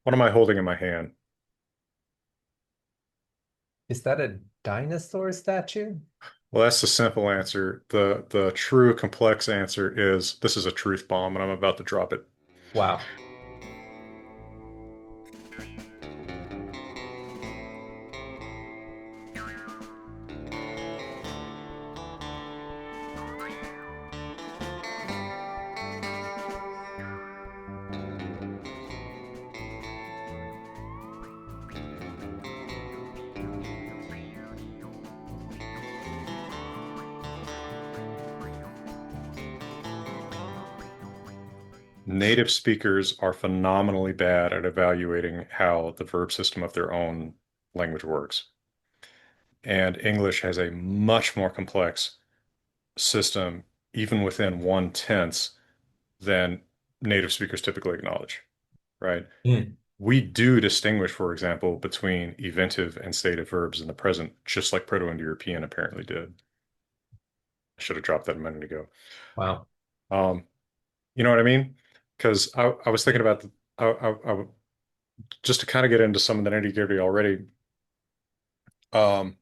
What am I holding in my hand? Is that a dinosaur statue? Well, that's the simple answer. The true complex answer is this is a truth bomb, and I'm about to drop it. Wow. Native speakers are phenomenally bad at evaluating how the verb system of their own language works. And English has a much more complex system, even within one tense, than native speakers typically acknowledge, right? Hmm. We do distinguish, for example, between eventive and stative verbs in the present, just like Proto-Indo-European apparently did. I should have dropped that a minute ago. Wow. Um, you know what I mean? Because I was thinking about just to kind of get into some of the nitty-gritty already. Um,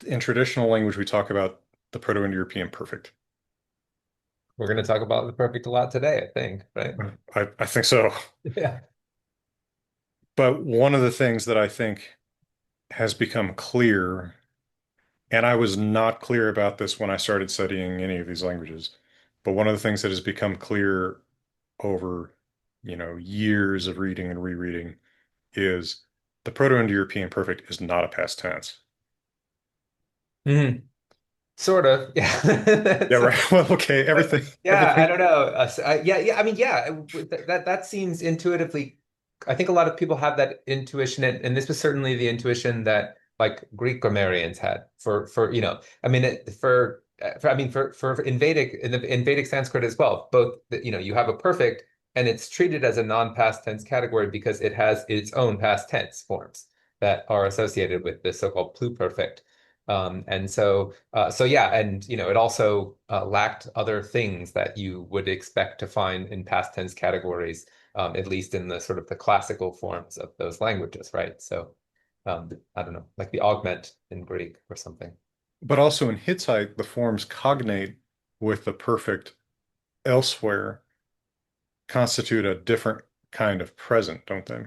in traditional language, we talk about the Proto-Indo-European perfect. We're going to talk about the perfect a lot today, I think, right? I think so. Yeah. But one of the things that I think has become clear, and I was not clear about this when I started studying any of these languages, but one of the things that has become clear over, years of reading and rereading is the Proto-Indo-European perfect is not a past tense. Mhm. Sort of. Yeah. Yeah, So, right. Well, okay, but yeah, I everything. don't know. Yeah. I mean, yeah, that seems intuitively. I think a lot of people have that intuition, and this was certainly the intuition that like Greek grammarians had I mean, in Vedic Sanskrit as well. Both, you have a perfect, and it's treated as a non-past tense category because it has its own past tense forms that are associated with the so-called pluperfect. So yeah, and it also lacked other things that you would expect to find in past tense categories, at least in the sort of the classical forms of those languages, right? So I don't know, like the augment in Greek or something. But also in Hittite, the forms cognate with the perfect elsewhere constitute a different kind of present, don't they?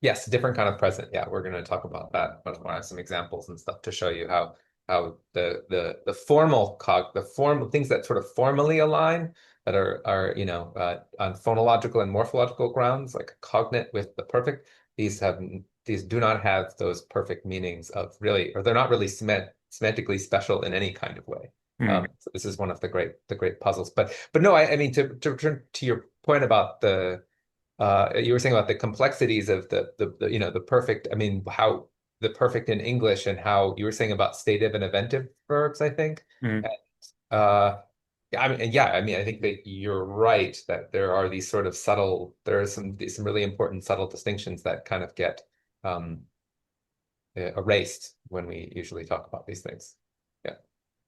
Yes, different kind of present. Yeah, we're going to talk about that. But I have some examples and stuff to show you how the the formal things that sort of formally align that are on phonological and morphological grounds, like cognate with the perfect. These have these do not have those perfect meanings of really, or they're not really semantically special in any kind of way. Hmm. So this is one of the great puzzles. But no, I mean to return to your point about you were saying about the complexities of the perfect. I mean, how the perfect in English and how you were saying about stative and eventive verbs, I think. Hmm. And, yeah, I mean, I think that you're right that there are these sort of there are some really important subtle distinctions that kind of get um, erased when we usually talk about these things. Yeah.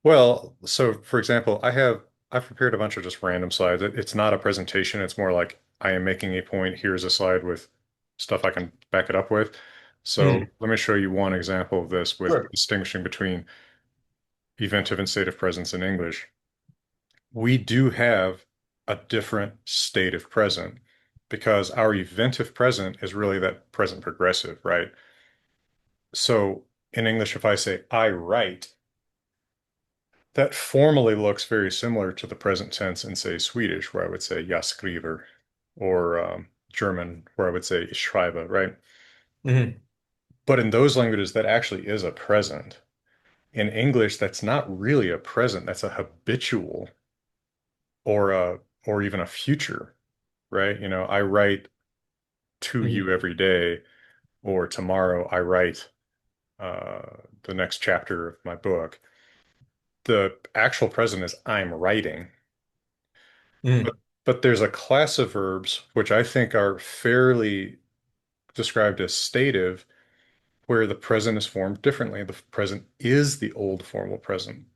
Well, so for example, I've prepared a bunch of just random slides. It's not a presentation. It's more like I am making a point. Here's a slide with stuff I can back it up with. So Mm, let me show you one example of this with sure. distinguishing between eventive and stative presence in English. We do have a different state of present because our eventive present is really that present progressive, right? So in English, if I say I write, that formally looks very similar to the present tense in, say, Swedish, where I would say jag skriver, or German, where I would say ich schreibe, right? Mhm. But in those languages, that actually is a present. In English, that's not really a present. That's a habitual or even a future, right? I write to Mhm. you every day, or tomorrow I write the next chapter of my book. The actual present is I'm writing. But, Mhm. but there's a class of verbs which I think are fairly described as stative, where the present is formed differently. The present is the old formal present,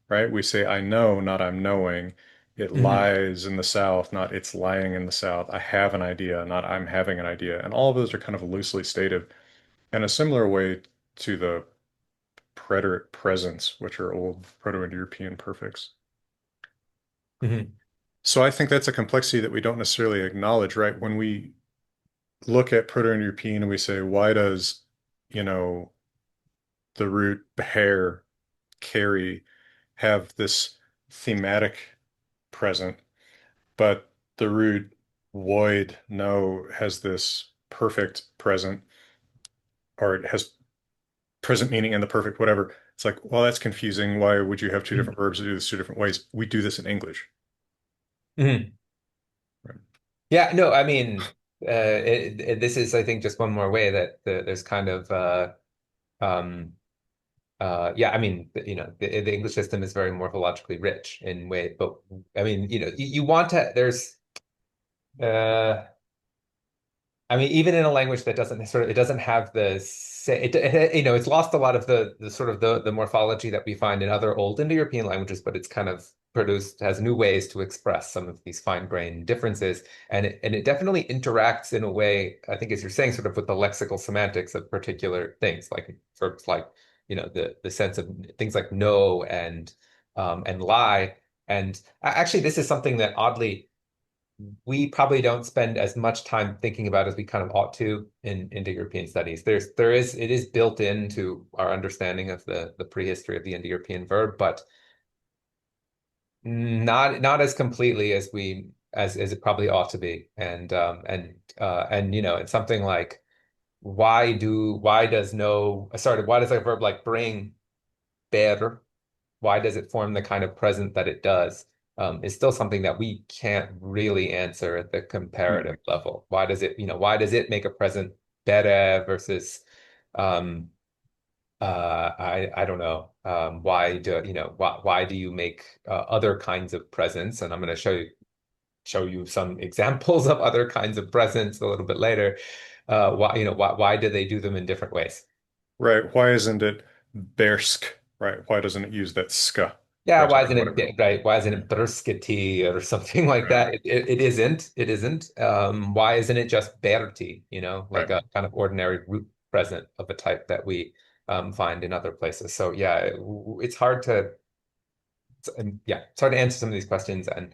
right? We say I know, not I'm knowing. It Mhm. lies in the South, not it's lying in the South. I have an idea, not I'm having an idea. And all of those are kind of loosely stated in a similar way to the preterite presents, which are old Proto-Indo-European perfects. Mhm. So I think that's a complexity that we don't necessarily acknowledge, right? When we look at Proto-Indo-European and we say, why does, you know, the root bear, carry, have this thematic present, but the root void, no, has this perfect present, or it has present meaning and the perfect whatever. It's like, well, that's confusing. Why would you have two Mhm. different verbs to do this two different ways? We do this in English. Mhm. Right. Yeah, no, I mean, this is, I think, just one more way that there's kind of, um, yeah, I mean, the English system is very morphologically rich in way, but I mean, you want to, uh, I mean, even in a language that doesn't it doesn't have the say, it's lost a lot of the sort of the morphology that we find in other old Indo-European languages, but it's kind of has new ways to express some of these fine-grained differences, and it definitely interacts in a way, I think, as you're saying, sort of with the lexical semantics of particular things, like verbs like, the sense of things like know and lie, and actually, this is something that oddly we probably don't spend as much time thinking about as we kind of ought to in Indo-European studies. It is built into our understanding of the prehistory of the Indo-European verb, but not as completely as as it probably ought to be. And it's something like why does a verb like bring bear, why does it form the kind of present that it does, is still something that we can't really answer at the comparative Hmm. level. Why does it make a present better versus, um, I don't know, why do you make other kinds of presents? And I'm going to show you some examples of other kinds of presents a little bit later. Why do they do them in different ways? Right. Why isn't it Bersk? Right. Why doesn't it use that ska Yeah, why present or isn't whatever? it right? Why isn't Yeah. it Brskati or something like Right. that? It isn't. It isn't. Why isn't it just Berti? Like Right. a kind of ordinary root present of a type that we find in other places. So yeah, it's hard to it's hard to answer some of these questions, and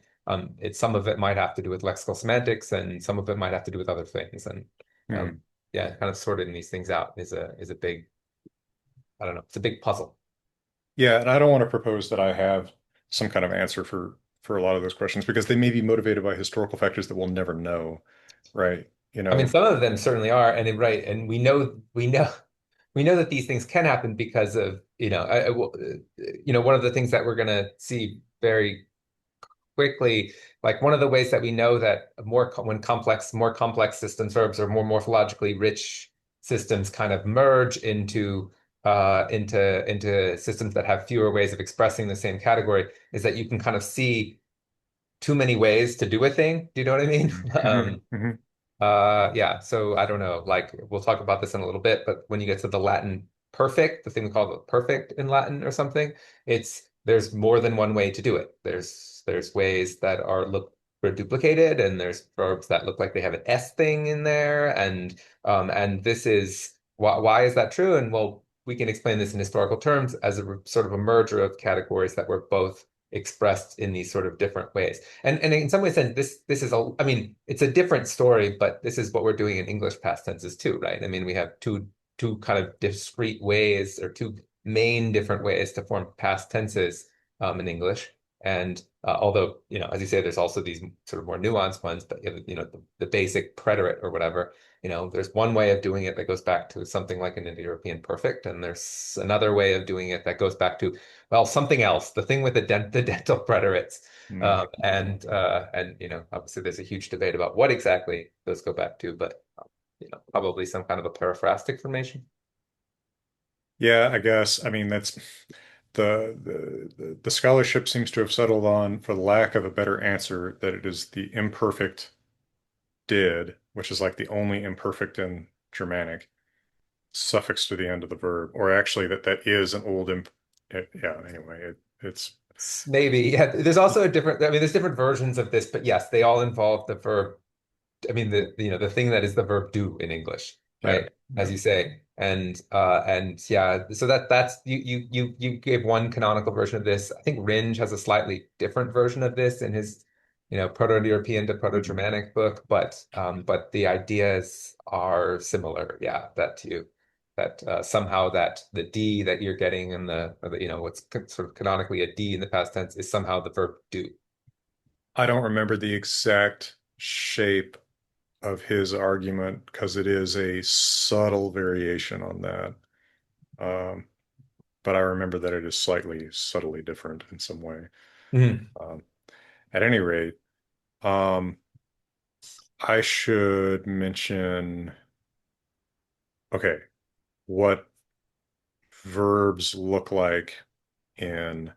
it's some of it might have to do with lexical semantics, and some of it might have to do with other things, and Hmm. um, yeah, kind of sorting these things out is a big, I don't know, it's a big puzzle. Yeah, and I don't want to propose that I have some kind of answer for a lot of those questions because they may be motivated by historical factors that we'll never know, right? You I mean, know, some of them certainly are, right, and we know that these things can happen because of, one of the things that we're going to see very quickly, like one of the ways that we know that more complex systems verbs or more morphologically rich systems kind of merge into systems that have fewer ways of expressing the same category is that you can kind of see too many ways to do a thing. Do you know what I mean? hmm hmm Yeah, so I don't know. Like we'll talk about this in a little bit, but when you get to the Latin perfect, the thing we call the perfect in Latin or something, there's more than one way to do it. There's ways that look duplicated, and there's verbs that look like they have an S thing in there, and this is why is that true? And well, we can explain this in historical terms as sort of a merger of categories that were both expressed in these sort of different ways. And in some ways, then this is I mean, it's a different story, but this is what we're doing in English past tenses too, right? I mean, we have two kind of discrete ways or two main different ways to form past tenses in English. And although, as you say, there's also these sort of more nuanced ones, but the basic preterite or whatever, there's one way of doing it that goes back to something like an Indo-European perfect, and there's another way of doing it that goes back to, well, something else, the thing with the dental preterites. hmm And obviously there's a huge debate about what exactly those go back to, but probably some kind of a periphrastic formation. Yeah, I guess. I mean, that's the scholarship seems to have settled on, for the lack of a better answer, that it is the imperfect did, which is like the only imperfect in Germanic, suffix to the end of the verb, or actually that is an old imp. Yeah, anyway, it's Maybe. Yeah. There's also a different, I mean, there's different versions of this, but yes, they all involve the verb. I mean, the thing that is the verb do in English, Yeah, right? yeah. As you say. And yeah, so that's you gave one canonical version of this. I think Ringe has a slightly different version of this in his, Proto-Indo-European to Mhm. Proto-Germanic book, but the ideas are similar. Yeah, that somehow that the D that you're getting in or the, what's sort of canonically a D in the past tense is somehow the verb do. I don't remember the exact shape of his argument because it is a subtle variation on that. Um, but I remember that it is slightly subtly different in some way. Mhm. Um, at any rate, um, I should mention, okay, what verbs look like in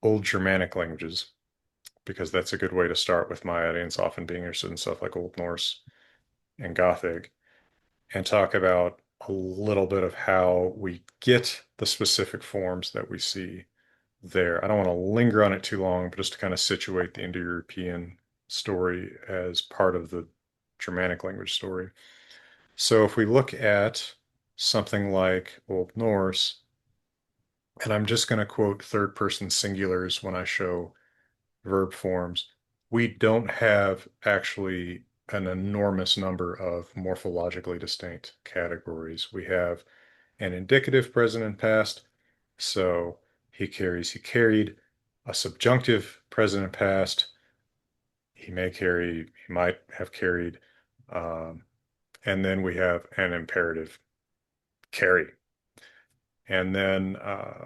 Old Germanic languages, because that's a good way to start with my audience often being interested in stuff like Old Norse and Gothic, and talk about a little bit of how we get the specific forms that we see there. I don't want to linger on it too long, but just to kind of situate the Indo-European story as part of the Germanic language story. So if we look at something like Old Norse, and I'm just going to quote third person singulars when I show verb forms, we don't have actually an enormous number of morphologically distinct categories. We have an indicative present and past, so he carries, he carried, a subjunctive present and past, he may carry, he might have carried, um, and then we have an imperative carry. And then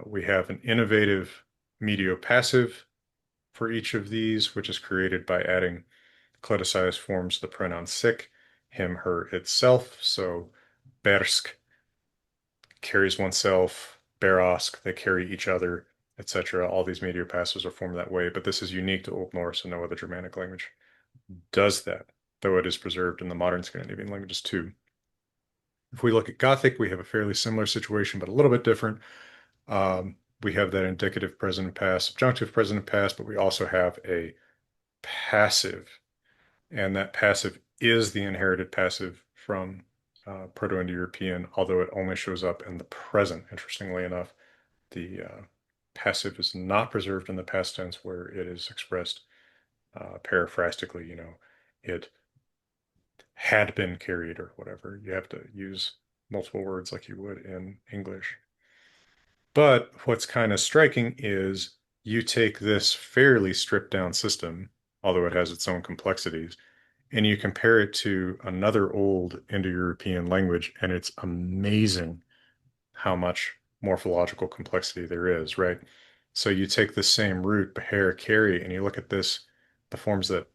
we have an innovative mediopassive for each of these, which is created by adding cliticized forms of the pronoun sic, him, her, itself. So bersk carries oneself, berosk, they carry each other, etc. All these medial passives are formed that way, but this is unique to Old Norse, and no other Germanic language does that, though it is preserved in the modern Scandinavian languages too. If we look at Gothic, we have a fairly similar situation, but a little bit different. We have that indicative present and past, subjunctive present and past, but we also have a passive, and that passive is the inherited passive from Proto-Indo-European, although it only shows up in the present, interestingly enough. The passive is not preserved in the past tense where it is expressed paraphrastically, it had been carried or whatever. You have to use multiple words like you would in English. But what's kind of striking is you take this fairly stripped down system, although it has its own complexities, and you compare it to another old Indo-European language, and it's amazing how much morphological complexity there is, right? So you take the same root, bear, carry, and you look at this, the forms that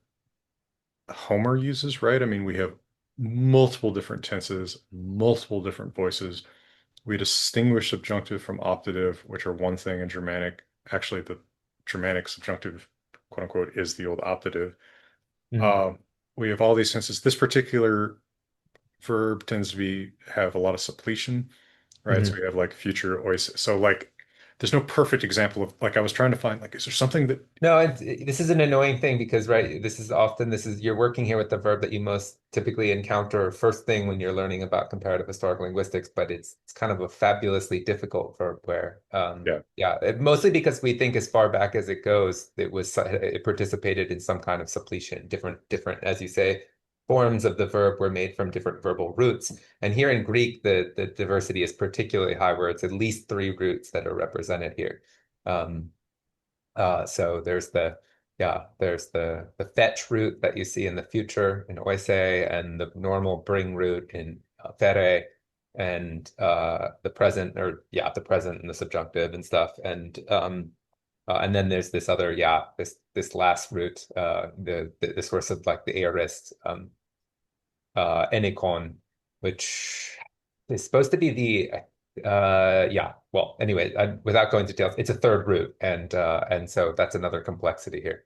Homer uses, right? I mean, we have multiple different tenses, multiple different voices. We distinguish subjunctive from optative, which are one thing in Germanic. Actually, the Germanic subjunctive, quote unquote, is the old optative. Mhm. Um, we have all these senses. This particular verb tends to be have a lot of suppletion, right? So we Mhm. have like future always. So like, there's no perfect example of like I was trying to find like, is there something that No, this is an annoying thing because, right, this is you're working here with the verb that you most typically encounter first thing when you're learning about comparative historical linguistics, but it's kind of a fabulously difficult verb where, yeah. yeah, mostly because we think as far back as it goes, it participated in some kind of suppletion, different, as you say, forms of the verb were made from different verbal roots. And here in Greek, the diversity is particularly high, where it's at least three roots that are represented here. Um, so there's the fetch root that you see in the future in oise, and the normal bring root in fere, and the present, the present and the subjunctive and stuff, and then there's this other, this last root, the source of like the aorist, enikon, which is supposed to be well, anyway, without going into details, it's a third root, and so that's another complexity here.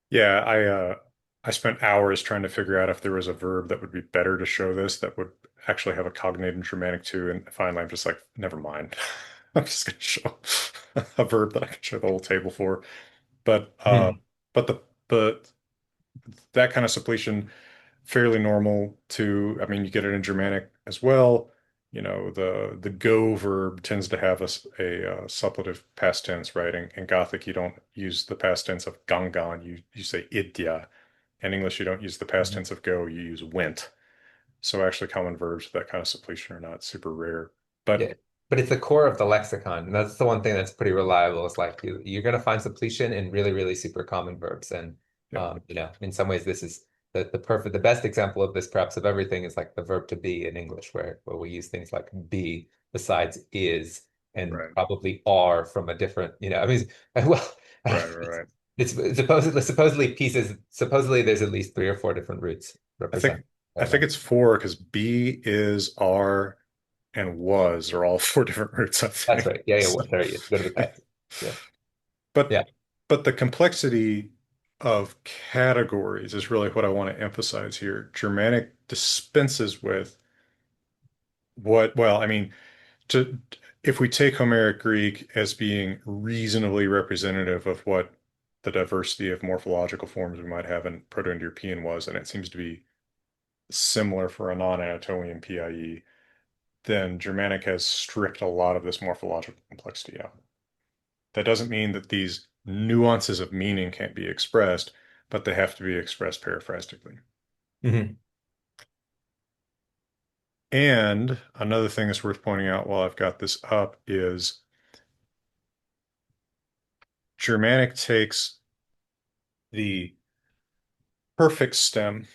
Yeah, I spent hours trying to figure out if there was a verb that would be better to show this that would actually have a cognate in Germanic too, and finally I'm just like, never mind. I'm just going to show a verb that I can show the whole table for. But Mhm. but but that kind of suppletion fairly normal to, I mean, you get it in Germanic as well. You know, the go verb tends to have a suppletive past tense, right? In Gothic, you don't use the past tense of gangan, you say idya. In English, you don't use the past Mhm. tense of go, you use went. So actually common verbs with that kind of suppletion are not super rare. But Yeah, but it's the core of the lexicon. And that's the one thing that's pretty reliable. It's like you're going to find suppletion in really, really super common verbs. And, yeah, in some ways, this is the best example of this, perhaps, of everything is like the verb to be in English, where we use things like be besides is and right, probably are from a different, I mean, well, right, right, right. it's supposedly pieces, supposedly there's at least three or four different roots I think represented. I think it's four because be, is, are, and was are all four different roots, I That's think. right. Yeah, yeah, So, there you go to the past. Yeah. but Yeah. but the complexity of categories is really what I want to emphasize here. Germanic dispenses with what, well, I mean, to if we take Homeric Greek as being reasonably representative of what the diversity of morphological forms we might have in Proto-Indo-European was, and it seems to be similar for a non-Anatolian PIE, then Germanic has stripped a lot of this morphological complexity out. That doesn't mean that these nuances of meaning can't be expressed, but they have to be expressed paraphrastically. Mhm. And another thing that's worth pointing out while I've got this up is Germanic takes the perfect stem,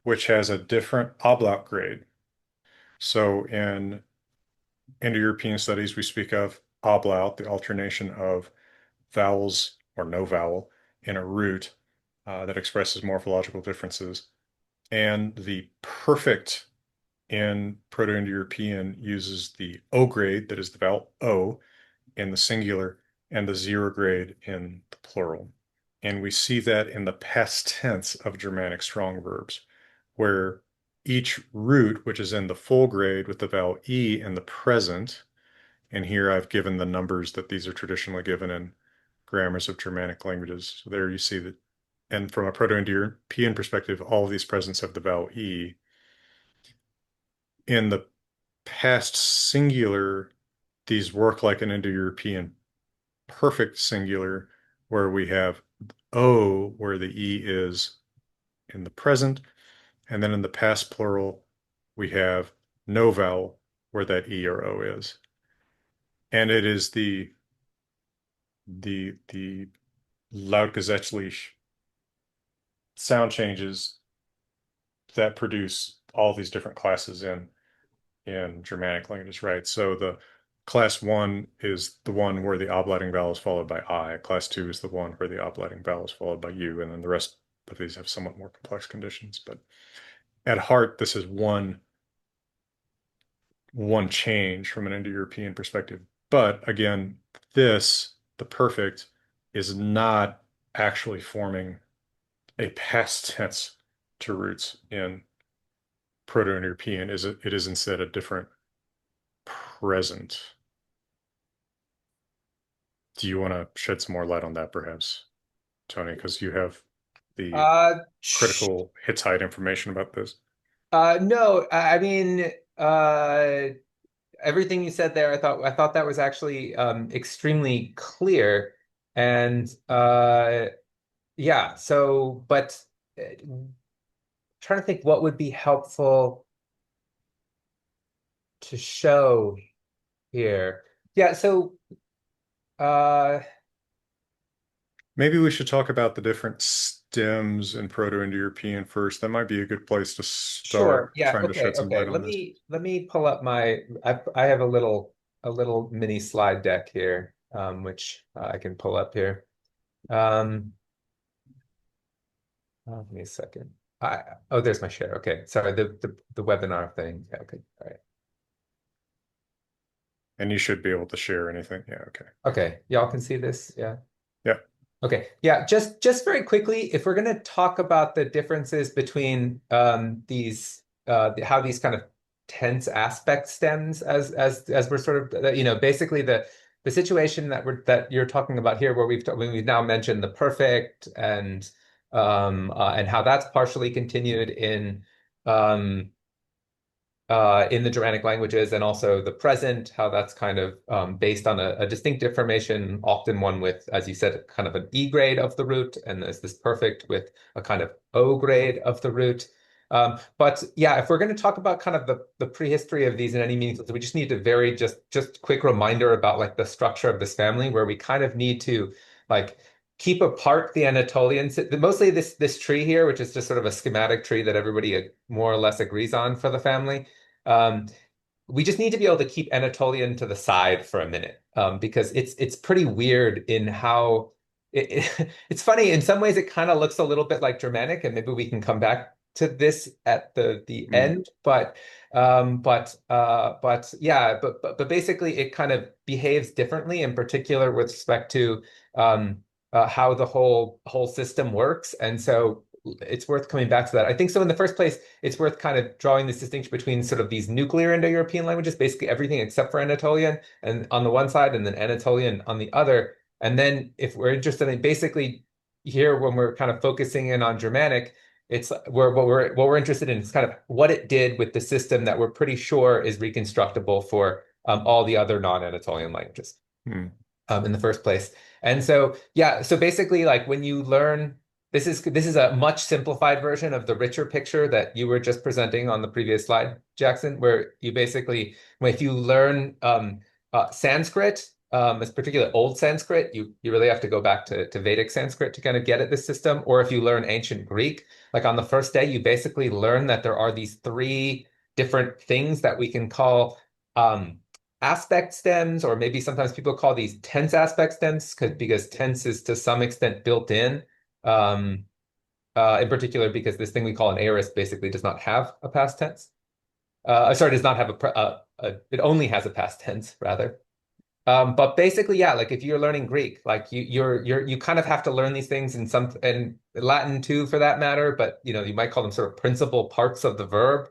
which has a different ablaut grade. So in Indo-European studies, we speak of ablaut, the alternation of vowels or no vowel in a root that expresses morphological differences. And the perfect in Proto-Indo-European uses the O grade, that is the vowel O in the singular, and the zero grade in the plural. And we see that in the past tense of Germanic strong verbs, where each root, which is in the full grade with the vowel E in the present, and here I've given the numbers that these are traditionally given in grammars of Germanic languages. So there you see that, and from a Proto-Indo-European perspective, all of these presents have the vowel E. In the past singular, these work like an Indo-European perfect singular, where we have O, where the E is in the present, and then in the past plural, we have no vowel, where that E or O is. And it is the lautgesetzlich sound changes that produce all these different classes in Germanic languages, right? So the class one is the one where the oblating vowel is followed by I. Class two is the one where the oblating vowel is followed by U, and then the rest of these have somewhat more complex conditions. But at heart, this is one change from an Indo-European perspective. But again, this, the perfect, is not actually forming a past tense to roots in Proto-Indo-European. It is instead a different present. Do you want to shed some more light on that, perhaps, Tony? Because you have the Uh, critical Hittite information about this. no, I mean, everything you said there, I thought that was actually extremely clear, and yeah. So, but trying to think what would be helpful to show here. Yeah. So, uh, Maybe we should talk about the different stems in Proto-Indo-European first. That might be a good place to sure. start Yeah. trying to Okay. shed some Okay. light on Let this. me pull up my. I have a little mini slide deck here, which I can pull up here. Um, give me a second. Oh, there's my share. Okay, sorry. The webinar thing. Yeah, okay, all right. And you should be able to share anything. Yeah, okay. Okay, y'all can see this. Yeah. Yeah. Okay. Yeah. Just very quickly, if we're going to talk about the differences between how these kind of tense aspect stems as we're sort of, basically the situation that you're talking about here, where we've now mentioned the perfect and how that's partially continued um, in the Germanic languages, and also the present, how that's kind of based on a distinctive formation, often one with, as you said, kind of an E grade of the root, and there's this perfect with a kind of O grade of the root. But yeah, if we're going to talk about kind of the prehistory of these in any meaningful, we just need to just quick reminder about like the structure of this family, where we kind of need to like keep apart the Anatolian, mostly this tree here, which is just sort of a schematic tree that everybody more or less agrees on for the family. Um, we just need to be able to keep Anatolian to the side for a minute, because it's pretty weird in how it's funny in some ways. It kind of looks a little bit like Germanic, and maybe we can come back to this at the Mm. end. But yeah, but basically it kind of behaves differently, in particular with respect to how the whole system works, and so it's worth coming back to that. I think so. In the first place, it's worth kind of drawing this distinction between sort of these nuclear Indo-European languages, basically everything except for Anatolian, and on the one side, and then Anatolian on the other. And then if we're interested in basically here, when we're kind of focusing in on Germanic, it's what we're interested in is kind of what it did with the system that we're pretty sure is reconstructible for all the other non-Anatolian languages Mm. in the first place. And so, yeah, so basically, like when you learn, this is a much simplified version of the richer picture that you were just presenting on the previous slide, Jackson, where you basically, if you learn Sanskrit, it's particularly old Sanskrit, you really have to go back to Vedic Sanskrit to kind of get at this system. Or if you learn ancient Greek, like on the first day, you basically learn that there are these three different things that we can call um, aspect stems, or maybe sometimes people call these tense aspect stems, because tense is to some extent built in particular because this thing we call an aorist basically does not have a past tense. Sorry, does not have it only has a past tense rather. But basically, yeah, like if you're learning Greek, like you kind of have to learn these things in some, and Latin too, for that matter. But you might call them sort of principal parts of the verb,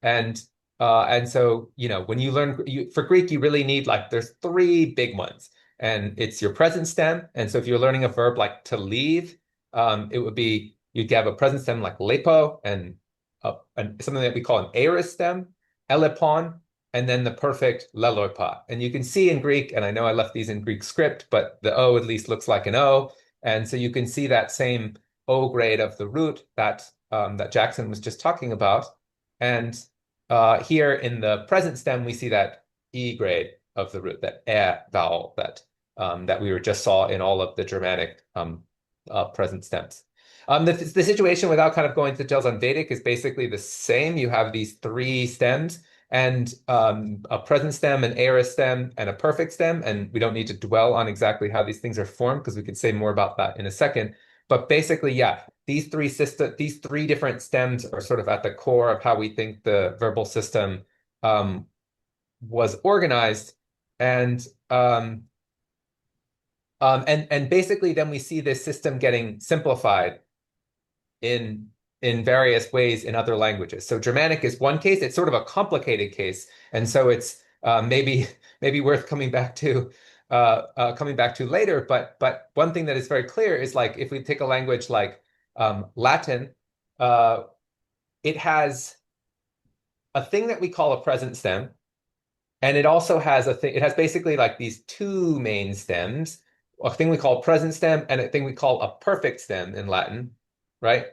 and and so when you learn for Greek, you really need like there's three big ones, and it's your present stem. And so if you're learning a verb like to leave, it would be you'd have a present stem like lepo, and something that we call an aorist stem, elepon, and then the perfect leloipa. And you can see in Greek, and I know I left these in Greek script, but the O at least looks like an O. And so you can see that same O grade of the root that Jackson was just talking about. And here in the present stem, we see that E grade of the root, that vowel that we were just saw in all of the Germanic present stems. The situation, without kind of going to details on Vedic, is basically the same. You have these three stems, and a present stem, an aorist stem, and a perfect stem. And we don't need to dwell on exactly how these things are formed, because we could say more about that in a second. But basically, yeah, these three different stems are sort of at the core of how we think the verbal system was organized. And and basically, then we see this system getting simplified in various ways in other languages. So Germanic is one case. It's sort of a complicated case, and so it's maybe worth coming back to later. But one thing that is very clear is, like, if we take a language like Latin, uh, it has a thing that we call a present stem, and it also has a thing. It has basically like these two main stems, a thing we call present stem and a thing we call a perfect stem in Latin, right?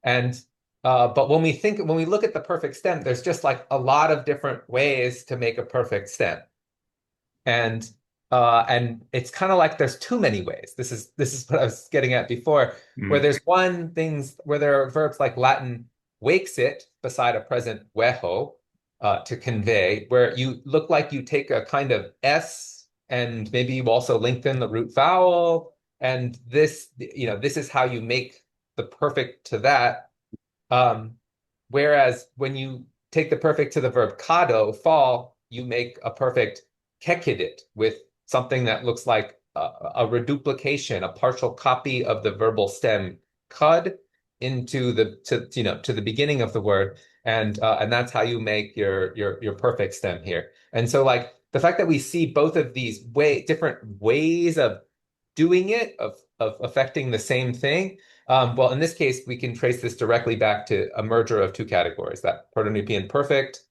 And but when we look at the perfect stem, there's just like a lot of different ways to make a perfect stem. And it's kind of like there's too many ways. This is what I was getting at before, where Mm. there's where there are verbs like Latin wakes it beside a present weho to convey, where you look like you take a kind of S and maybe you also lengthen the root vowel, and this is how you make the perfect to that. Um, Whereas when you take the perfect to the verb kado, fall, you make a perfect kekidit with something that looks like a reduplication, a partial copy of the verbal stem cud, into to the beginning of the word, and that's how you make your perfect stem here. And so like the fact that we see both of these different ways of doing it, of affecting the same thing. Well, in this case, we can trace this directly back to a merger of two categories, that Proto-Indo-European perfect,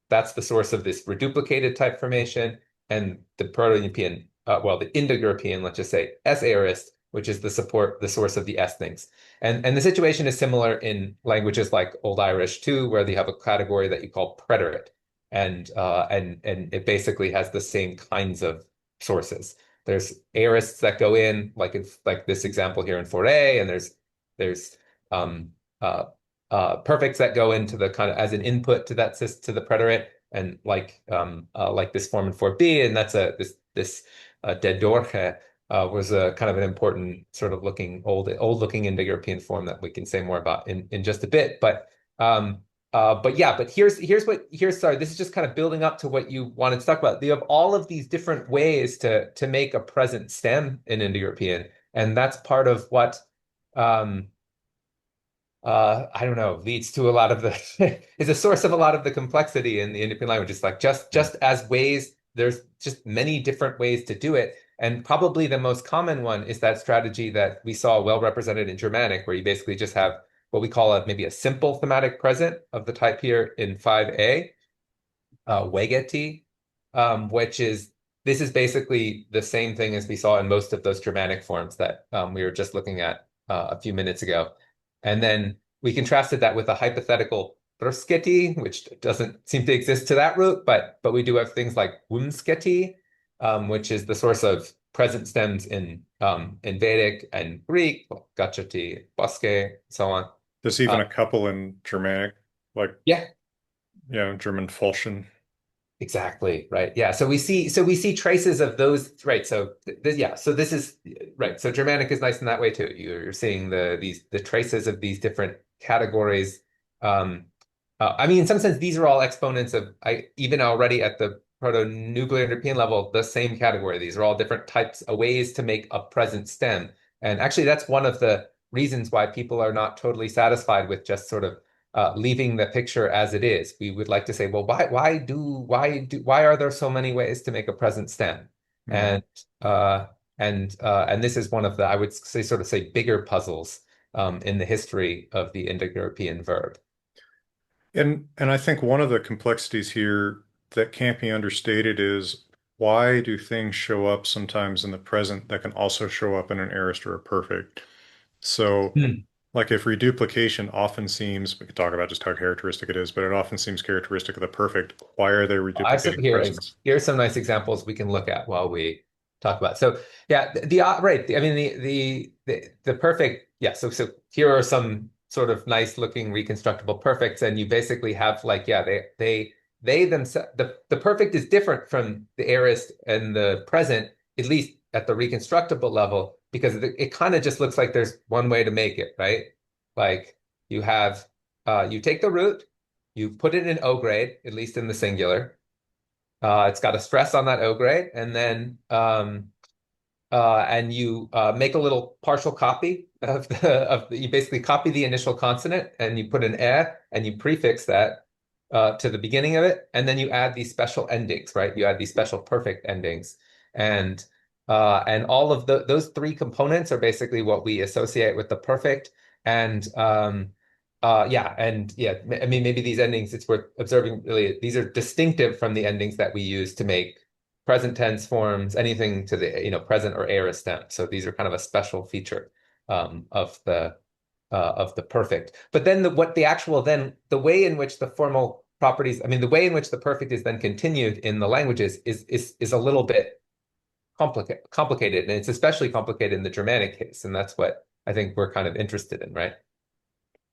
that's the source of this reduplicated type formation, and the Proto-European, the Indo-European, let's just say S-aorist, which is the source of the S things. And the situation is similar in languages like Old Irish too, where they have a category that you call preterite, and it basically has the same kinds of sources. There's aorists that go in, like this example here in 4a, and there's um, uh, perfects that go into the kind of as an input to to the preterite, and like this form in 4b, and that's this de Dorje was a kind of an important sort of old looking Indo-European form that we can say more about in just a bit. But sorry, this is just kind of building up to what you wanted to talk about. You have all of these different ways to make a present stem in Indo-European, and that's part of what um, I don't know, leads to a lot of the is a source of a lot of the complexity in the Indo-European language. It's like just as ways, there's just many different ways to do it. And probably the most common one is that strategy that we saw well represented in Germanic, where you basically just have what we call maybe a simple thematic present of the type here in 5a, Wegeti, which is this is basically the same thing as we saw in most of those Germanic forms that we were just looking at a few minutes ago. And then we contrasted that with a hypothetical Brusketi, which doesn't seem to exist to that root, but we do have things like Wumsketi, which is the source of present stems in Vedic and Greek, Gachati, Boske, so on. There's even Uh, a couple in Germanic, like, yeah, German Fulchen. exactly, right. Yeah. So we see traces of those, right. So yeah, so this is right. So Germanic is nice in that way too. You're seeing the traces of these different categories. Um, I mean, in some sense, these are all exponents of even already at the proto-nuclear European level, the same category. These are all different types of ways to make a present stem. And actually, that's one of the reasons why people are not totally satisfied with just sort of leaving the picture as it is. We would like to say, well, why are there so many ways to make a present stem? Mhm. And uh, and this is one of the, I would say, sort of say, bigger puzzles in the history of the Indo-European verb. And I think one of the complexities here that can't be understated is why do things show up sometimes in the present that can also show up in an aorist or a perfect? So, Hmm. like if reduplication often seems, we could talk about just how characteristic it is, but it often seems characteristic of the perfect. Why are they I have some reduplicating presence? here's some nice examples we can look at while we talk about. So yeah, right. I mean the perfect. Yeah. So here are some sort of nice looking reconstructible perfects, and you basically have like yeah they themselves the perfect is different from the aorist and the present, at least at the reconstructible level, because it kind of just looks like there's one way to make it, right? Like you have you take the root, you put it in O grade, at least in the singular. It's got a stress on that O grade, and then and you make a little partial copy you basically copy the initial consonant and you put an e and you prefix that to the beginning of it, and then you add these special endings, right? You add these special perfect endings, and and all of those three components are basically what we associate with the perfect, and I mean, maybe these endings, it's worth observing, really, these are distinctive from the endings that we use to make present tense forms, anything to the, present or aorist stem. So these are kind of a special feature of the perfect. But then the way in which the formal properties, I mean, the way in which the perfect is then continued in the languages is a little bit complicated, and it's especially complicated in the Germanic case, and that's what I think we're kind of interested in, right?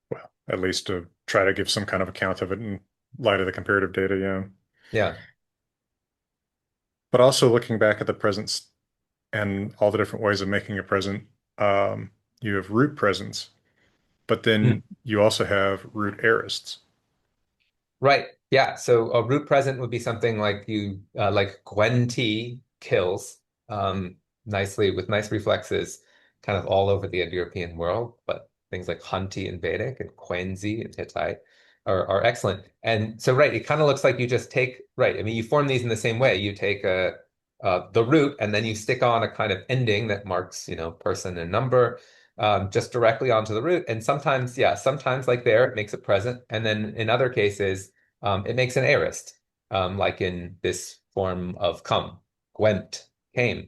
Well, at least to try to give some kind of account of it in light of the comparative data, yeah. Yeah. But also looking back at the presence and all the different ways of making a present, you have root presence, but Hmm. then you also have root aorists. Right. Yeah. So a root present would be something like like Gwen T kills, nicely with nice reflexes kind of all over the Indo-European world. But things like Hunti in Vedic and Quenzi in Hittite are excellent. And so, right, it kind of looks like you just take, right, I mean, you form these in the same way. You take the root and then you stick on a kind of ending that marks, person and number just directly onto the root. And sometimes, yeah, sometimes like there, it makes it present. And then in other cases, it makes an aorist, like in this form of come, gwent, came,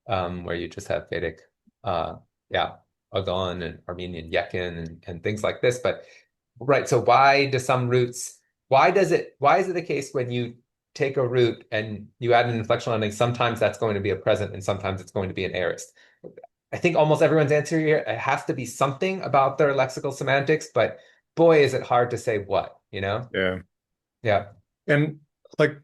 where you just have Vedic, yeah, Agon and Armenian Yekin and things like this. But right, so why is it the case when you take a root and you add an inflectional ending, sometimes that's going to be a present and sometimes it's going to be an aorist? I think almost everyone's answer here, it has to be something about their lexical semantics, but boy, is it hard to say what, you know? Yeah. Yeah. And like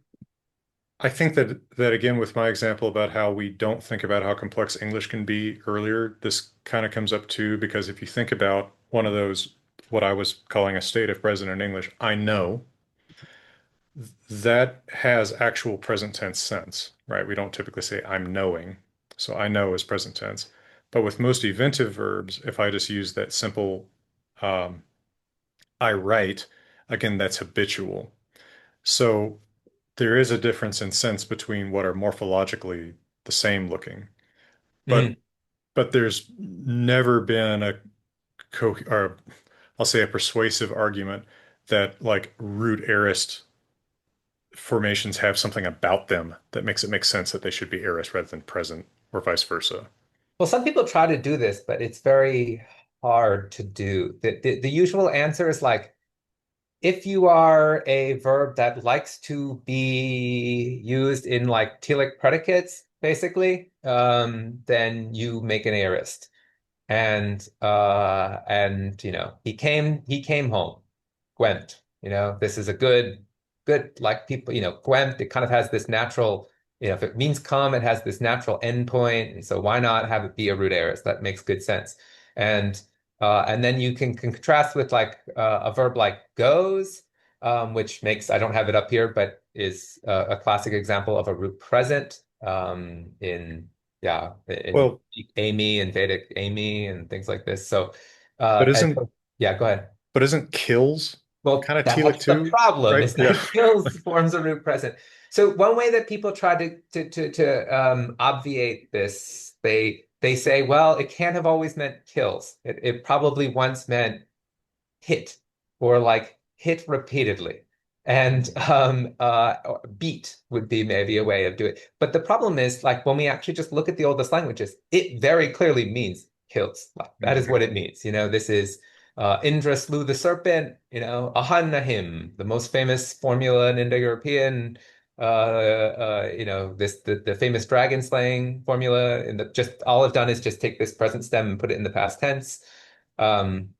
I think that again with my example about how we don't think about how complex English can be earlier, this kind of comes up too, because if you think about one of those, what I was calling a state of present in English, I know, that has actual present tense sense, right? We don't typically say I'm knowing. So I know is present tense. But with most eventive verbs, if I just use that simple um, I write, again, that's habitual. So there is a difference in sense between what are morphologically the same looking. But Mhm. there's never been a co or I'll say a persuasive argument that like root aorist formations have something about them that makes it make sense that they should be aorist rather than present or vice versa. Well, some people try to do this, but it's very hard to do. The usual answer is like, if you are a verb that likes to be used in like telic predicates, basically, then you make an aorist. And he came home. Gwent, this is a good like people, Gwent, it kind of has this natural, if it means come, it has this natural endpoint. And so why not have it be a root aorist? That makes good sense. And then you can contrast with like a verb like goes, which makes, I don't have it up here, but is a classic example of a root present in yeah, in Well, Amy and Vedic Amy and things like this. So, but and isn't so, yeah, go ahead. kills Well, kind of telic that's the too, problem, right? is Yeah. that kills forms a root present. So one way that people try to obviate this, they say, well, it can't have always meant kills. It probably once meant hit, or like hit repeatedly. And beat would be maybe a way of doing it. But the problem is, like, when we actually just look at the oldest languages, it very clearly means kills. Like, that is Mhm. what it means. This is Indra slew the serpent, Ahannahim, the most famous formula in Indo-European, the famous dragon slaying formula. And just all I've done is just take this present stem and put it in the past tense. Um,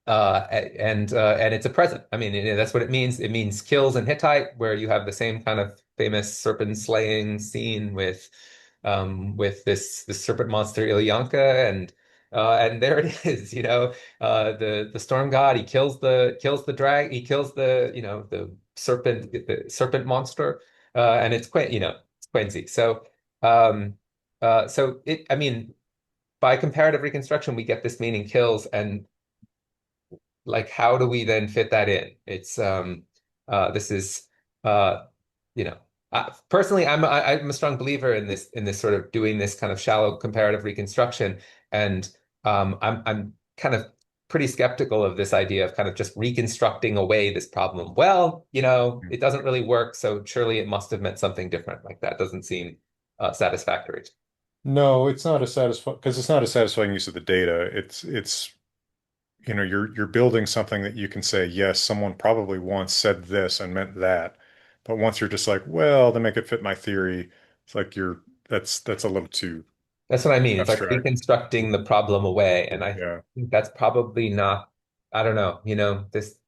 and it's a present. I mean, that's what it means. It means kills in Hittite, where you have the same kind of famous serpent slaying scene with this serpent monster Ilyanka, and there it is. The storm god. He kills the drag. He kills the serpent monster, and it's Quincy. So it. I mean, by comparative reconstruction, we get this meaning kills, and like how do we then fit that in? This is uh you know personally, I'm a strong believer in this sort of doing this kind of shallow comparative reconstruction, and I'm kind of pretty skeptical of this idea of kind of just reconstructing away this problem. Well, it doesn't really work, so surely it must have meant something different. Like, that doesn't seem satisfactory. No, it's not a satisfying because it's not a satisfying use of the data. It's you're building something that you can say, yes, someone probably once said this and meant that. But once you're just like, well, to make it fit my theory, it's like that's a little too That's what I mean. It's like abstract. reconstructing the problem away. And I Yeah. think that's probably not, I don't know, this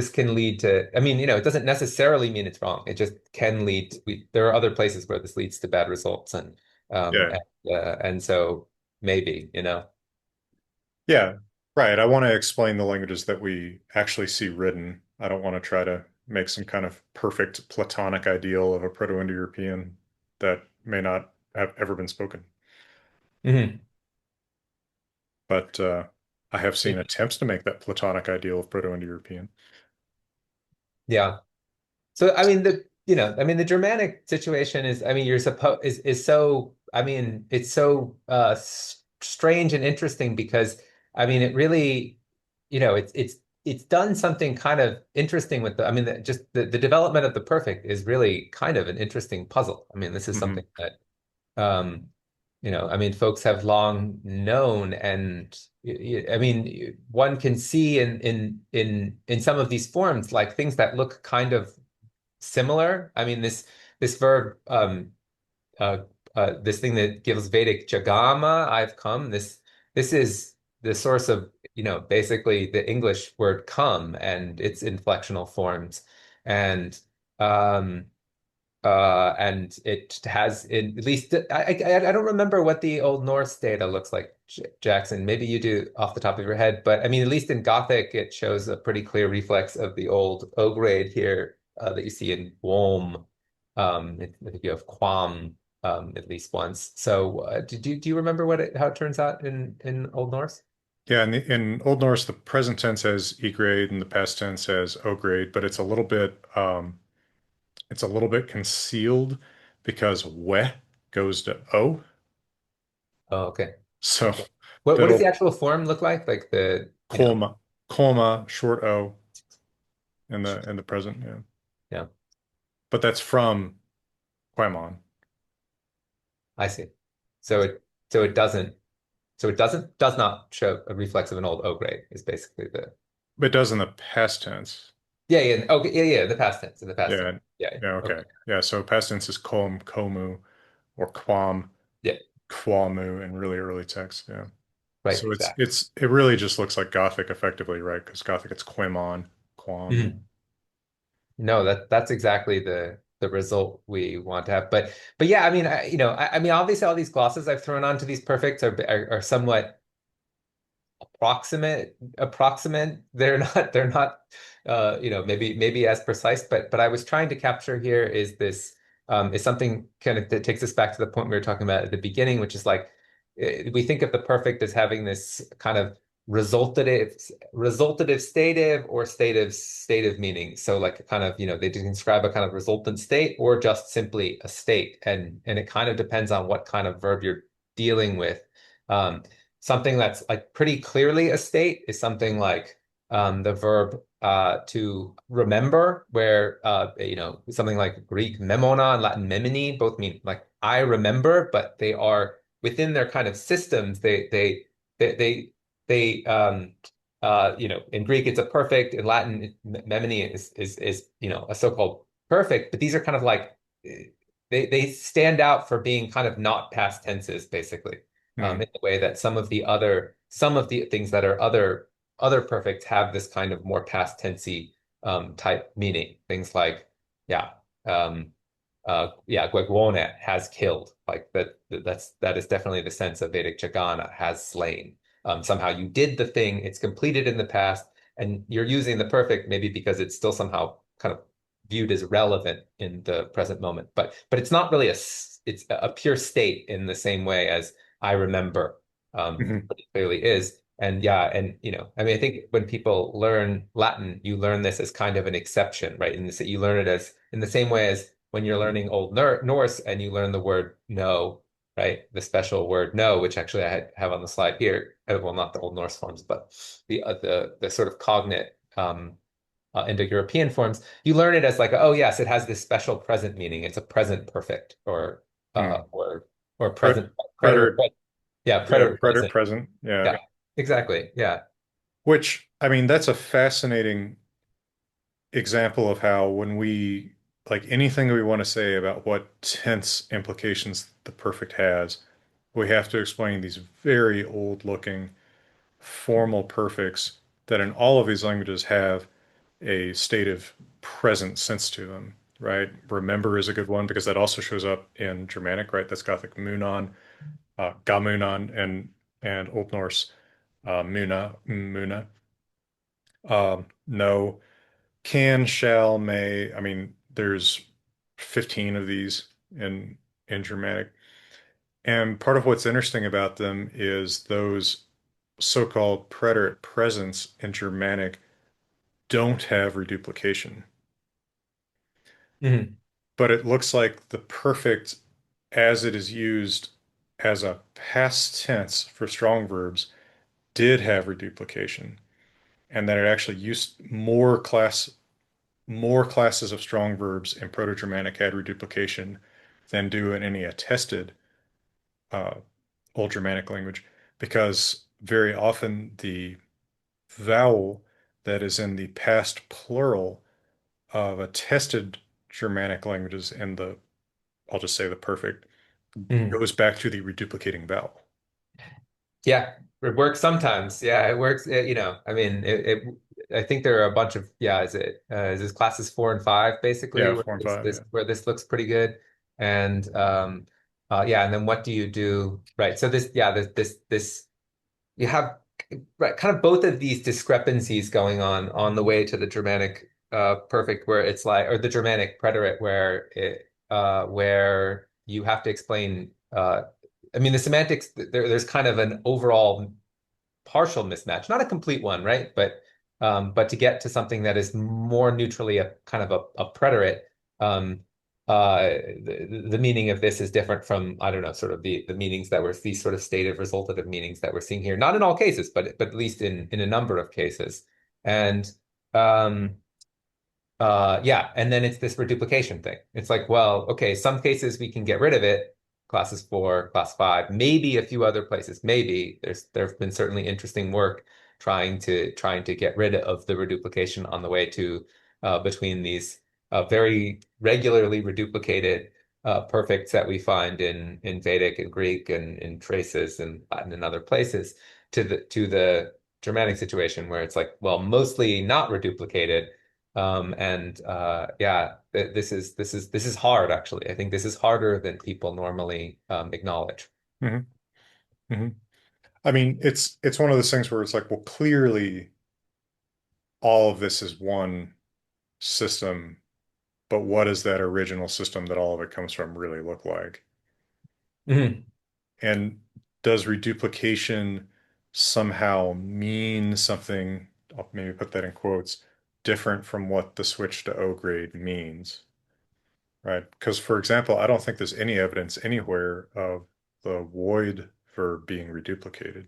can lead to, I mean, it doesn't necessarily mean it's wrong. It just can lead there are other places where this leads to bad results. And Yeah. and so maybe. Yeah. Right. I want to explain the languages that we actually see written. I don't want to try to make some kind of perfect Platonic ideal of a Proto-Indo-European that may not have ever been spoken. Mhm. But I have seen attempts to make that Platonic ideal of Proto-Indo-European. Yeah. So I mean the Germanic situation is I mean you're supposed is so I mean it's so strange and interesting because I mean it really it's done something kind of interesting with the I mean just the development of the perfect is really kind of an interesting puzzle. I mean this is Hmm. something that um I mean folks have long known and I mean one can see in some of these forms like things that look kind of similar. I mean, this verb, uh, this thing that gives Vedic jagama, I've come. This is the source of, basically the English word come and its inflectional forms, and um, and it has at least I don't remember what the Old Norse data looks like, Jackson. Maybe you do off the top of your head, but I mean, at least in Gothic, it shows a pretty clear reflex of the old O grade here that you see in Wom. I think you have Quam at least once. So, do you remember how it turns out in Old Norse? Yeah, in Old Norse, the present tense has E grade and the past tense has O grade, but it's a little bit concealed because we goes to O. Oh, okay, So okay. What does the it'll actual form look like? Like comma, short O in the present, yeah. yeah, But that's from Quemon. I see. So it doesn't. So it does not show a reflex of an old O grade is basically the It does in the past tense. yeah, okay, yeah, the past tense, in the past tense. Yeah. Yeah, Yeah, okay. okay. Yeah, so past tense is komu, or Yeah, quamu in really early text. Yeah. right, So exactly. it really just looks like Gothic effectively, right? Because Gothic it's quemon, quam. Mhm. No, that's exactly the result we want to have. But yeah, I mean, I mean, obviously all these glosses I've thrown onto these perfects are somewhat approximate. They're not maybe as precise, but I was trying to capture here is something kind of that takes us back to the point we were talking about at the beginning, which is like we think of the perfect as having this kind of resultative stative or stative meaning. So like a kind of, they describe a kind of resultant state or just simply a state. And it kind of depends on what kind of verb you're dealing with. Um, Something that's like pretty clearly a state is something like the verb to remember, where something like Greek memona and Latin memini both mean like I remember, but they are within their kind of systems. They in Greek it's a perfect, in Latin memini is a so-called perfect, but these are kind of like they stand out for being kind of not past tenses, basically Hmm. in the way that some of the things that are other perfects have this kind of more past tensey type meaning. Things like yeah, um, Gwegwone has killed. Like that is definitely the sense of Vedic Jagana has slain. Somehow you did the thing, it's completed in the past, and you're using the perfect maybe because it's still somehow kind of viewed as relevant in the present moment. But it's not really it's a pure state in the same way as I remember Hmm. pretty clearly is. And yeah, and I mean, I think when people learn Latin, you learn this as kind of an exception, right? And you learn it as in the same way as when you're learning Old Norse and you learn the word no, right? The special word no, which actually have on the slide here. Well, not the Old Norse forms, but the sort of cognate Indo-European forms. You learn it as like, oh yes, it has this special present meaning. It's a present perfect uh, Hmm. or or Pre present predator. preterite, Yeah, yeah, predator preterite present. present. Yeah. Yeah, exactly. Yeah. Which, I mean, that's a fascinating example of how when we like anything we want to say about what tense implications the perfect has, we have to explain these very old looking formal perfects that in all of these languages have a state of present sense to them, right? Remember is a good one because that also shows up in Germanic, right? That's Gothic munon, gamunon, and Old Norse muna. No, can, shall, may. I mean, there's 15 of these in Germanic. And part of what's interesting about them is those so-called preterite presents in Germanic don't have reduplication. Mhm. But it looks like the perfect, as it is used as a past tense for strong verbs, did have reduplication, and that it actually used more classes of strong verbs in Proto-Germanic had reduplication than do in any attested uh, Old Germanic language, because very often the vowel that is in the past plural of attested Germanic languages in the, I'll just say the perfect, Mhm. goes back to the reduplicating vowel. Yeah, it works sometimes. Yeah, it works. I mean, I think there are a bunch of yeah. Is this classes 4 and 5 basically Yeah, where 4 and 5, yeah. this looks pretty good, and yeah, and then what do you do? Right. So this yeah this you have right kind of both of these discrepancies going on the way to the Germanic perfect where it's like or the Germanic preterite where you have to explain I mean the semantics there's kind of an overall partial mismatch, not a complete one, right? But to get to something that is more neutrally a kind of a preterite, um, the meaning of this is different from, I don't know, sort of the meanings that were these sort of stative resultative meanings that we're seeing here. Not in all cases, but at least in a number of cases. And um, yeah, and then it's this reduplication thing. It's like, well, okay, some cases we can get rid of it, classes 4, class 5, maybe a few other places, maybe. There've been certainly interesting work trying to get rid of the reduplication on the way to between these very regularly reduplicated perfects that we find in Vedic and Greek and in traces and Latin and other places to the Germanic situation where it's like, well, mostly not reduplicated and yeah, this is hard actually. I think this is harder than people normally acknowledge. Hmm. Hmm. I mean, it's one of those things where it's like, well, clearly all of this is one system, but what does that original system that all of it comes from really look like? Mhm. And does reduplication somehow mean something, I'll maybe put that in quotes, different from what the switch to O grade means, right? Because, for example, I don't think there's any evidence anywhere of the void verb being reduplicated,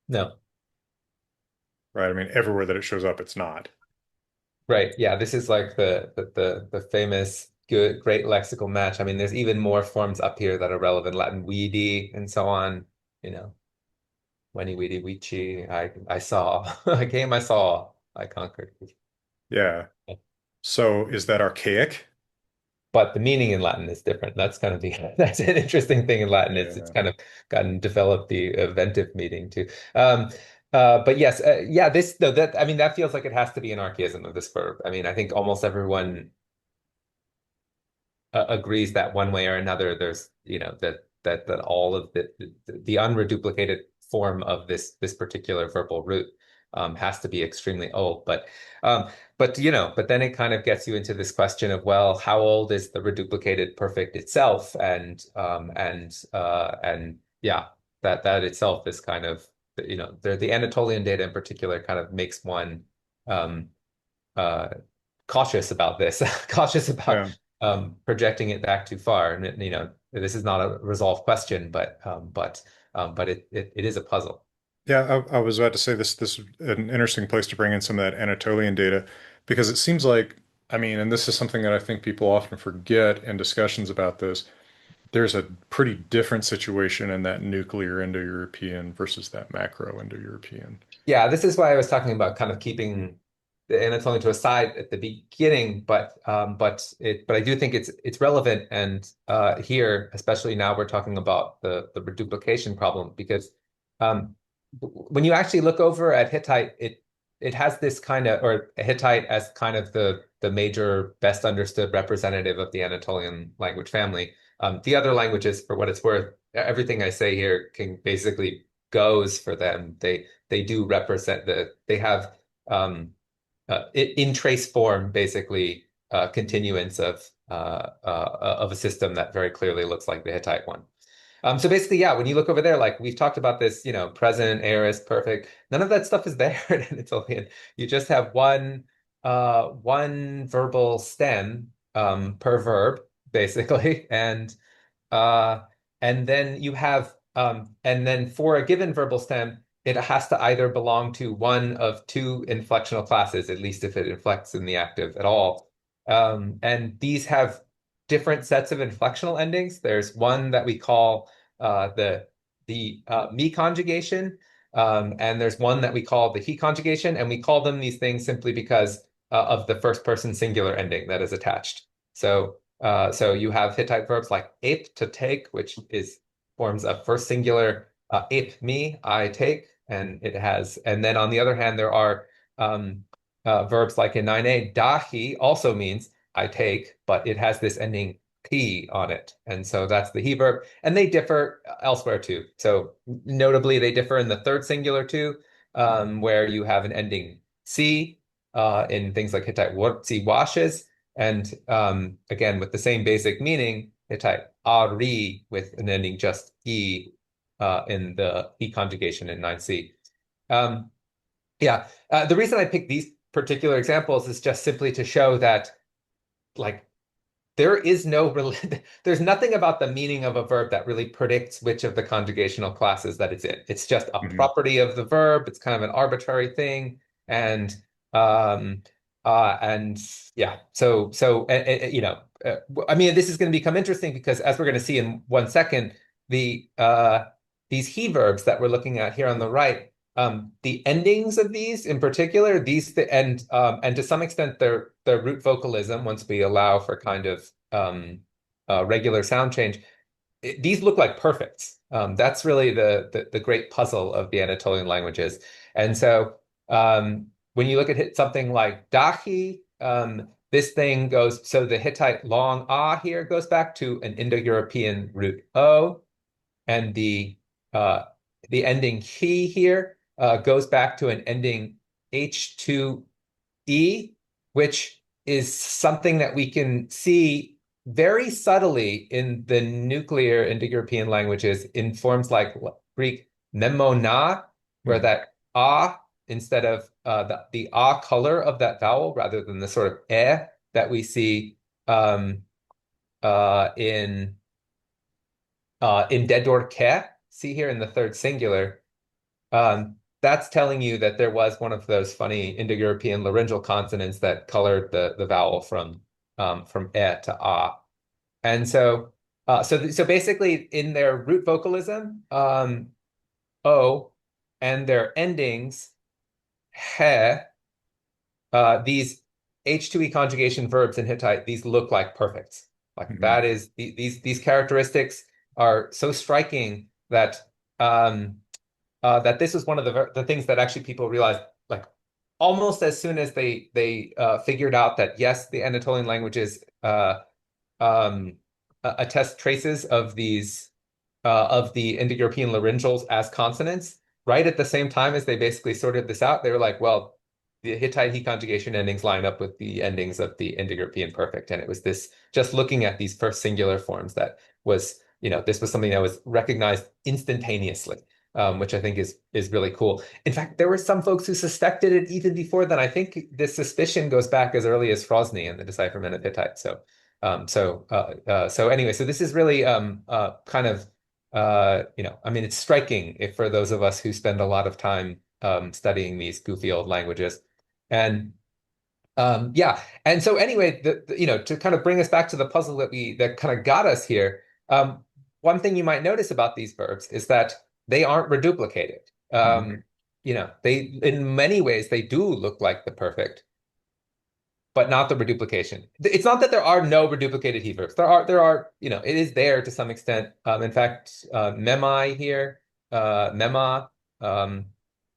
No, right? I mean, everywhere that it shows up, it's not. right. Yeah, this is like the famous good great lexical match. I mean, there's even more forms up here that are relevant, Latin weedy and so on. You know, Weni weedy weechi. I saw. I came, I saw, I conquered. Yeah. So is that archaic? But the meaning in Latin is different. That's kind of the that's an interesting thing in Latin. It's Yeah. kind of gotten developed the eventive meaning too. Um, but yes, yeah, this though that I mean that feels like it has to be an archaism of this verb. I mean, I think almost everyone agrees that one way or another, there's that all of the unreduplicated form of this particular verbal root has to be extremely old. But then it kind of gets you into this question of well, how old is the reduplicated perfect itself? And yeah, that itself is kind of the Anatolian data in particular kind of makes one um, uh, cautious about this, cautious about Yeah. projecting it back too far. And this is not a resolved question, but it is a puzzle. Yeah, I was about to say this is an interesting place to bring in some of that Anatolian data because it seems like, I mean, and this is something that I think people often forget in discussions about this. There's a pretty different situation in that nuclear Indo-European versus that macro Indo-European. Yeah, this is why I was talking about kind of keeping the Anatolian to a side at the beginning, but I do think it's relevant and here, especially now we're talking about the reduplication problem because um, when you actually look over at Hittite, it has this kind of or Hittite as kind of the major best understood representative of the Anatolian language family. The other languages, for what it's worth, everything I say here can basically goes for them. They do represent they have in trace form basically continuance of a system that very clearly looks like the Hittite one. So basically, yeah, when you look over there, like we've talked about this, present, aorist, perfect, none of that stuff is there in Anatolian. You just have one verbal stem per verb, basically, uh, and then you have and then for a given verbal stem, it has to either belong to one of two inflectional classes, at least if it inflects in the active at all. And these have different sets of inflectional endings. There's one that we call the me conjugation, and there's one that we call the he conjugation, and we call them these things simply because of the first person singular ending that is attached. So you have Hittite verbs like ape, to take, which is forms of first singular ape me, I take, and then on the other hand, there are verbs like in 9a, dahi also means I take, but it has this ending p on it. And so that's the he verb. And they differ elsewhere too. So notably, they differ in the third singular too, where you have an ending c in things like Hittite wurtzi washes. And again, with the same basic meaning, Hittite ari with an ending just e in the e conjugation in 9c. Um, yeah, the reason I picked these particular examples is just simply to show that, like, there is no there's nothing about the meaning of a verb that really predicts which of the conjugational classes that it's in. It's just a Hmm. property of the verb. It's kind of an arbitrary thing, and um and yeah, I mean, this is going to become interesting because as we're going to see in 1 second, these he verbs that we're looking at here on the right, the endings of these in particular, and to some extent their root vocalism, once we allow for kind of regular sound change, these look like perfects. That's really the great puzzle of the Anatolian languages. And so when you look at something like dahi, this thing goes, so the Hittite long ah here goes back to an Indo-European root o, and uh, the ending he here goes back to an ending H2E, which is something that we can see very subtly in the nuclear Indo-European languages in forms like Greek memona, where Hmm. that ah, instead of the ah color of that vowel, rather than the sort of that we see um, in Dedor Ke, see here in the third singular, that's telling you that there was one of those funny Indo-European laryngeal consonants that colored the vowel from e to ah. And so basically in their root vocalism, o, and their endings, he, these H2E conjugation verbs in Hittite, these look like perfects. Like Hmm. that is these characteristics are so striking that that this is one of the things that actually people realized, like almost as soon as they figured out that yes, the Anatolian languages um, attest traces of these of the Indo-European laryngals as consonants. Right at the same time as they basically sorted this out, they were like, well, the Hittite he conjugation endings line up with the endings of the Indo-European perfect, and it was this just looking at these first singular forms that was, this was something that was recognized instantaneously. Which I think is really cool. In fact, there were some folks who suspected it even before then. I think this suspicion goes back as early as Frosny and the decipherment of Hittite. So anyway, so this is really kind of I mean, it's striking if for those of us who spend a lot of time studying these goofy old languages. And yeah, and so anyway, to kind of bring us back to the puzzle that kind of got us here, one thing you might notice about these verbs is that they aren't reduplicated. Hmm. They in many ways they do look like the perfect, but not the reduplication. It's not that there are no reduplicated he verbs. There are, it is there to some extent. In fact, memai here, mema, um,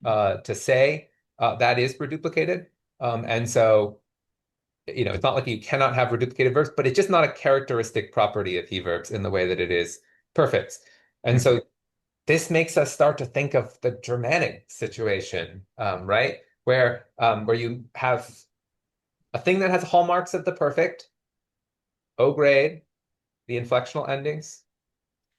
to say, that is reduplicated. And so, it's not like you cannot have reduplicated verbs, but it's just not a characteristic property of he verbs in the way that it is perfects. And Hmm. so this makes us start to think of the Germanic situation, right? Where you have a thing that has hallmarks of the perfect, O grade, the inflectional endings,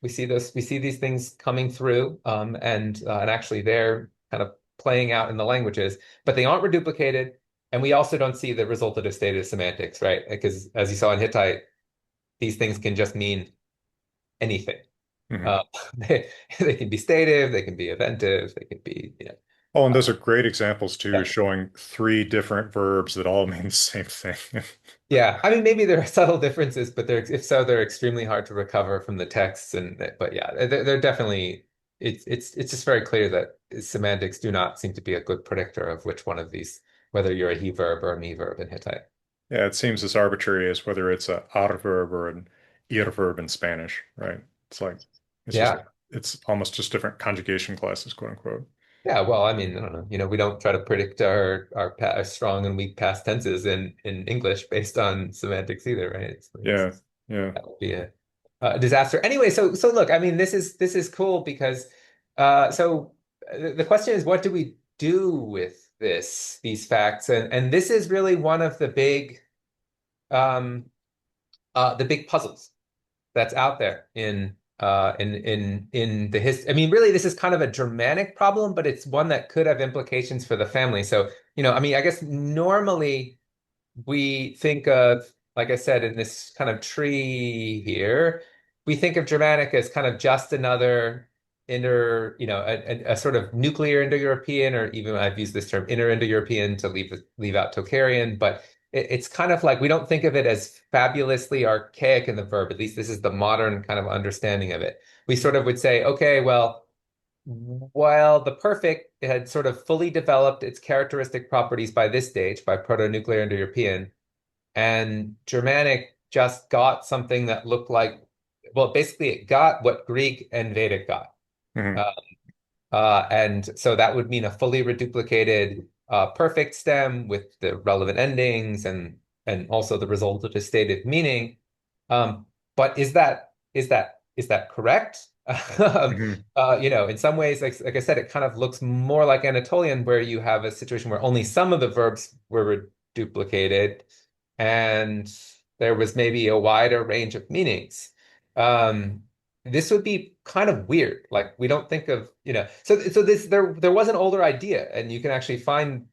we see these things coming through, and actually they're kind of playing out in the languages, but they aren't reduplicated, and we also don't see the resultative state of semantics, right? Because as you saw in Hittite, these things can just mean anything. Hmm. Uh, they can be stative, they can be eventive, they can be, Oh, and those uh, are great examples too, yeah. showing three different verbs that all mean the same thing. Yeah, I mean, maybe there are subtle differences, but they're if so, they're extremely hard to recover from the texts. And but yeah, they're definitely it's just very clear that semantics do not seem to be a good predictor of which one of these, whether you're a he verb or a me verb in Hittite. Yeah, it seems as arbitrary as whether it's a ar verb or an ir verb in Spanish, right? It's like it's just Yeah, it's almost just different conjugation classes, quote unquote. yeah. Well, I mean, I don't know. We don't try to predict our strong and weak past tenses in English based on semantics either, right? Yeah, yeah. That would be a disaster. Anyway, so look, I mean, this is cool because the question is, what do we do with these facts? And this is really one of um the big puzzles that's out there in the history. I mean, really, this is kind of a Germanic problem, but it's one that could have implications for the family. So, I mean, I guess normally we think of, like I said, in this kind of tree here, we think of Germanic as kind of just another a sort of nuclear Indo-European, or even I've used this term inner-Indo-European to leave out Tocharian, but it's kind of like we don't think of it as fabulously archaic in the verb. At least this is the modern kind of understanding of it. We sort of would say, okay, well, while the perfect had sort of fully developed its characteristic properties by this stage, by Proto-Nuclear Indo-European, and Germanic just got something that looked like, well, basically it got what Greek and Vedic got. Hmm. Uh, and so that would mean a fully reduplicated perfect stem with the relevant endings and also the resultative stated meaning. Um, but is that correct? Hmm. In some ways, like I said, it kind of looks more like Anatolian, where you have a situation where only some of the verbs were duplicated, and there was maybe a wider range of meanings. Um, this would be kind of weird. Like we don't think of, so this there was an older idea, and you can actually find,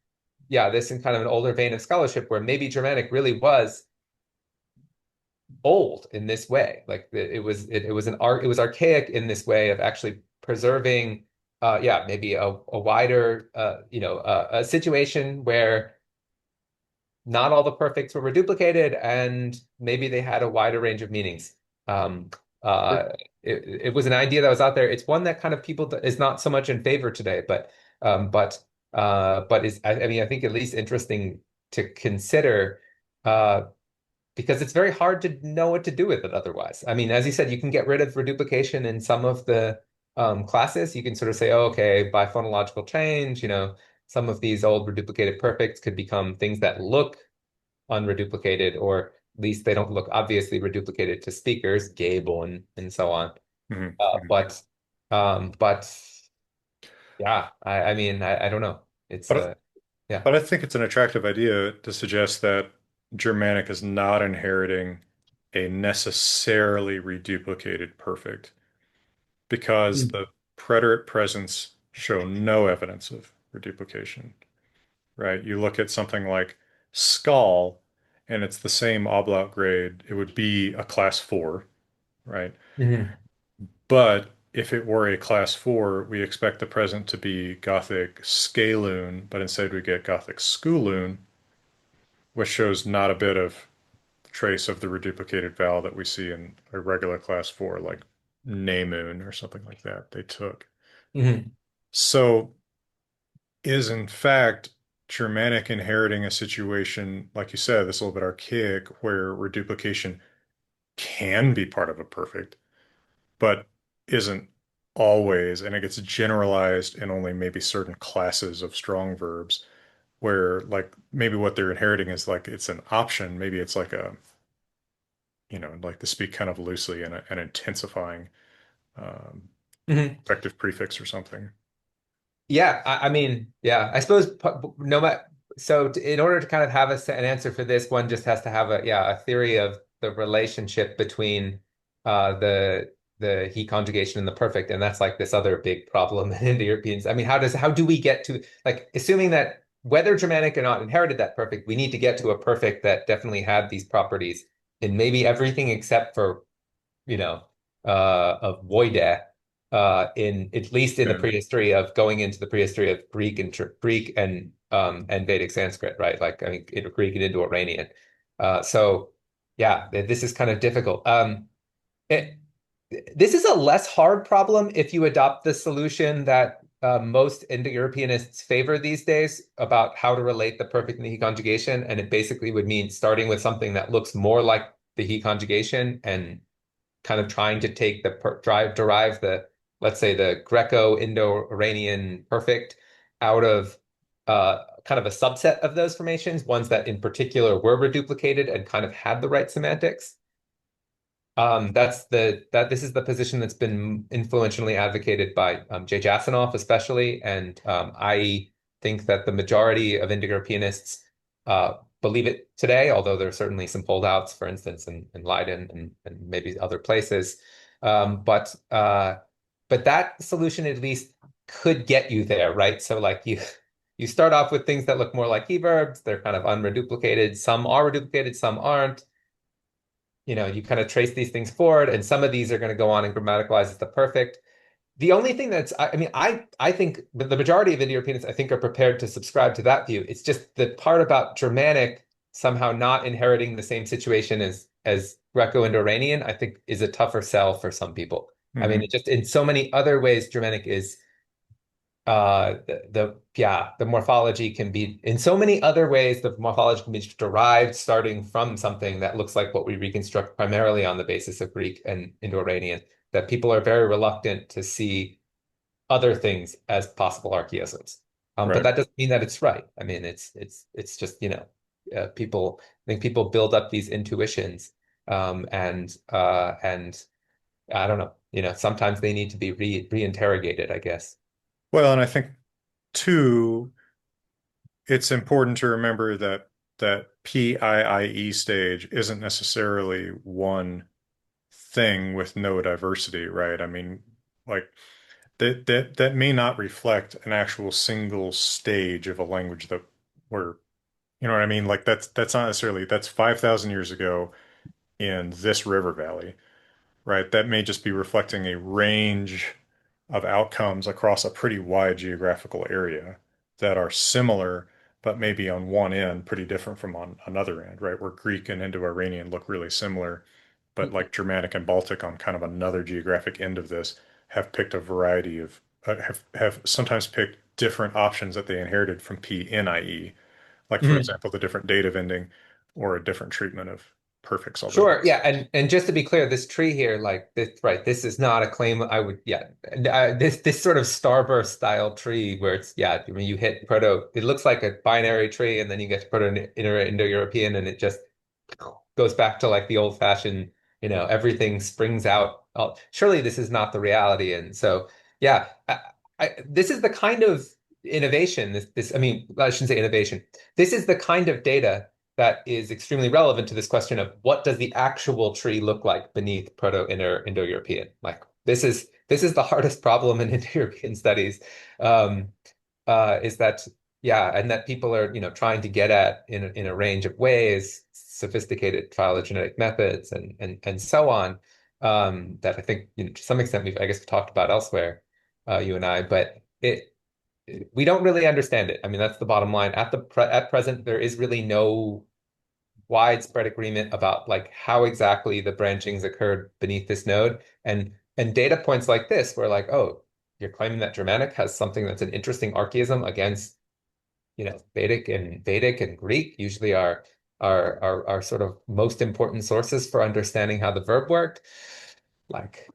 yeah, this in kind of an older vein of scholarship where maybe Germanic really was old in this way. Like it was an art, it was archaic in this way of actually preserving, yeah, maybe a wider, a situation where not all the perfects were reduplicated, and maybe they had a wider range of meanings. Um, uh, it was an idea that was out there. It's one that kind of people is not so much in favor today, um, but but is I mean I think at least interesting to consider, because it's very hard to know what to do with it otherwise. I mean, as you said, you can get rid of reduplication in some of the classes. You can sort of say, oh, okay, by phonological change, some of these old reduplicated perfects could become things that look unreduplicated, or at least they don't look obviously reduplicated to speakers, Gable and so on. Hmm. Uh, Hmm. but but yeah, I mean, I don't know. It's But yeah. but I think it's an attractive idea to suggest that Germanic is not inheriting a necessarily reduplicated perfect because Mm. the preterite presents show no evidence of reduplication, right? You look at something like skull, and it's the same ablaut grade. It would be a class 4, right? Mhm. But if it were a class 4, we expect the present to be Gothic scaloon, but instead we get Gothic schooloon, which shows not a bit of trace of the reduplicated vowel that we see in a regular class 4, like Namoon or something like that they took. Mhm. So is in fact Germanic inheriting a situation, like you said, that's a little bit archaic, where reduplication can be part of a perfect, but isn't always, and it gets generalized in only maybe certain classes of strong verbs, where like maybe what they're inheriting is like it's an option, maybe it's like a, like to speak kind of loosely, and an intensifying um, Mhm. effective prefix or something. Yeah, I mean, yeah, I suppose no matter. So, in order to kind of have an answer for this, one just has to have a theory of the relationship between the the he conjugation and the perfect, and that's like this other big problem in Indo-Europeans. I mean, how do we get to like assuming that whether Germanic or not inherited that perfect, we need to get to a perfect that definitely had these properties in maybe everything except for, you know, of voide, in at least in the Yeah. prehistory of going into the prehistory of Greek and Vedic Sanskrit, right? Like I mean, Greek and Indo-Iranian. So yeah, this is kind of difficult. It, this is a less hard problem if you adopt the solution that most Indo-Europeanists favor these days about how to relate the perfect and the he conjugation, and it basically would mean starting with something that looks more like the he conjugation and kind of trying to take the derive the, let's say, the Greco-Indo-Iranian perfect out of kind of a subset of those formations, ones that in particular were reduplicated and kind of had the right semantics. This is the position that's been influentially advocated by Jay Jasanoff especially, and I think that the majority of Indo-Europeanists believe it today, although there are certainly some holdouts, for instance, in Leiden and maybe other places. But that solution at least could get you there, right? So like you start off with things that look more like he verbs, they're kind of unreduplicated. Some are reduplicated, some aren't. You know, you kind of trace these things forward, and some of these are going to go on and grammaticalize as the perfect. The only thing that's, I mean, I think the majority of Indo-Europeans, I think, are prepared to subscribe to that view. It's just the part about Germanic somehow not inheriting the same situation as Greco-Indo-Iranian, I think, is a tougher sell for some people. I mean, Hmm. it just in so many other ways, Germanic is the morphology can be in so many other ways. The morphology can be derived starting from something that looks like what we reconstruct primarily on the basis of Greek and Indo-Iranian, that people are very reluctant to see other things as possible archaisms. But Right. that doesn't mean that it's right. I mean, it's just, people, I think people build up these intuitions, and I don't know, sometimes they need to be reinterrogated, I guess. Well, and I think too, it's important to remember that PIIE stage isn't necessarily one thing with no diversity, right? I mean, like that may not reflect an actual single stage of a language that we're, you know what I mean? Like that's not necessarily that's 5,000 years ago in this river valley, right? That may just be reflecting a range of outcomes across a pretty wide geographical area that are similar, but maybe on one end pretty different from on another end, right? Where Greek and Indo-Iranian look really similar, but like Germanic and Baltic on kind of another geographic end of this have picked a variety of have sometimes picked different options that they inherited from PNIE, like for Mhm. example, the different dative ending or a different treatment of perfix already. Sure, yeah, and just to be clear, this tree here, like this, right? This is not a claim I would, yeah. This sort of starburst style tree where it's, yeah. I mean, you hit proto, it looks like a binary tree, and then you get to Proto-Indo-European, and it just goes back to like the old fashioned, everything springs out. Oh, surely this is not the reality, and so yeah, this is the kind of innovation. I mean, I shouldn't say innovation. This is the kind of data that is extremely relevant to this question of what does the actual tree look like beneath Proto-Indo-European? Like this is the hardest problem in Indo-European studies, um, is that yeah, and that people are trying to get at in a range of ways, sophisticated phylogenetic methods and so on. That I think to some extent I guess we talked about elsewhere, you and I, but we don't really understand it. I mean, that's the bottom line. At present, there is really no widespread agreement about like how exactly the branchings occurred beneath this node. And data points like this, where like, oh, you're claiming that Germanic has something that's an interesting archaism against, Vedic and Greek, usually are sort of most important sources for understanding how the verb worked. Like,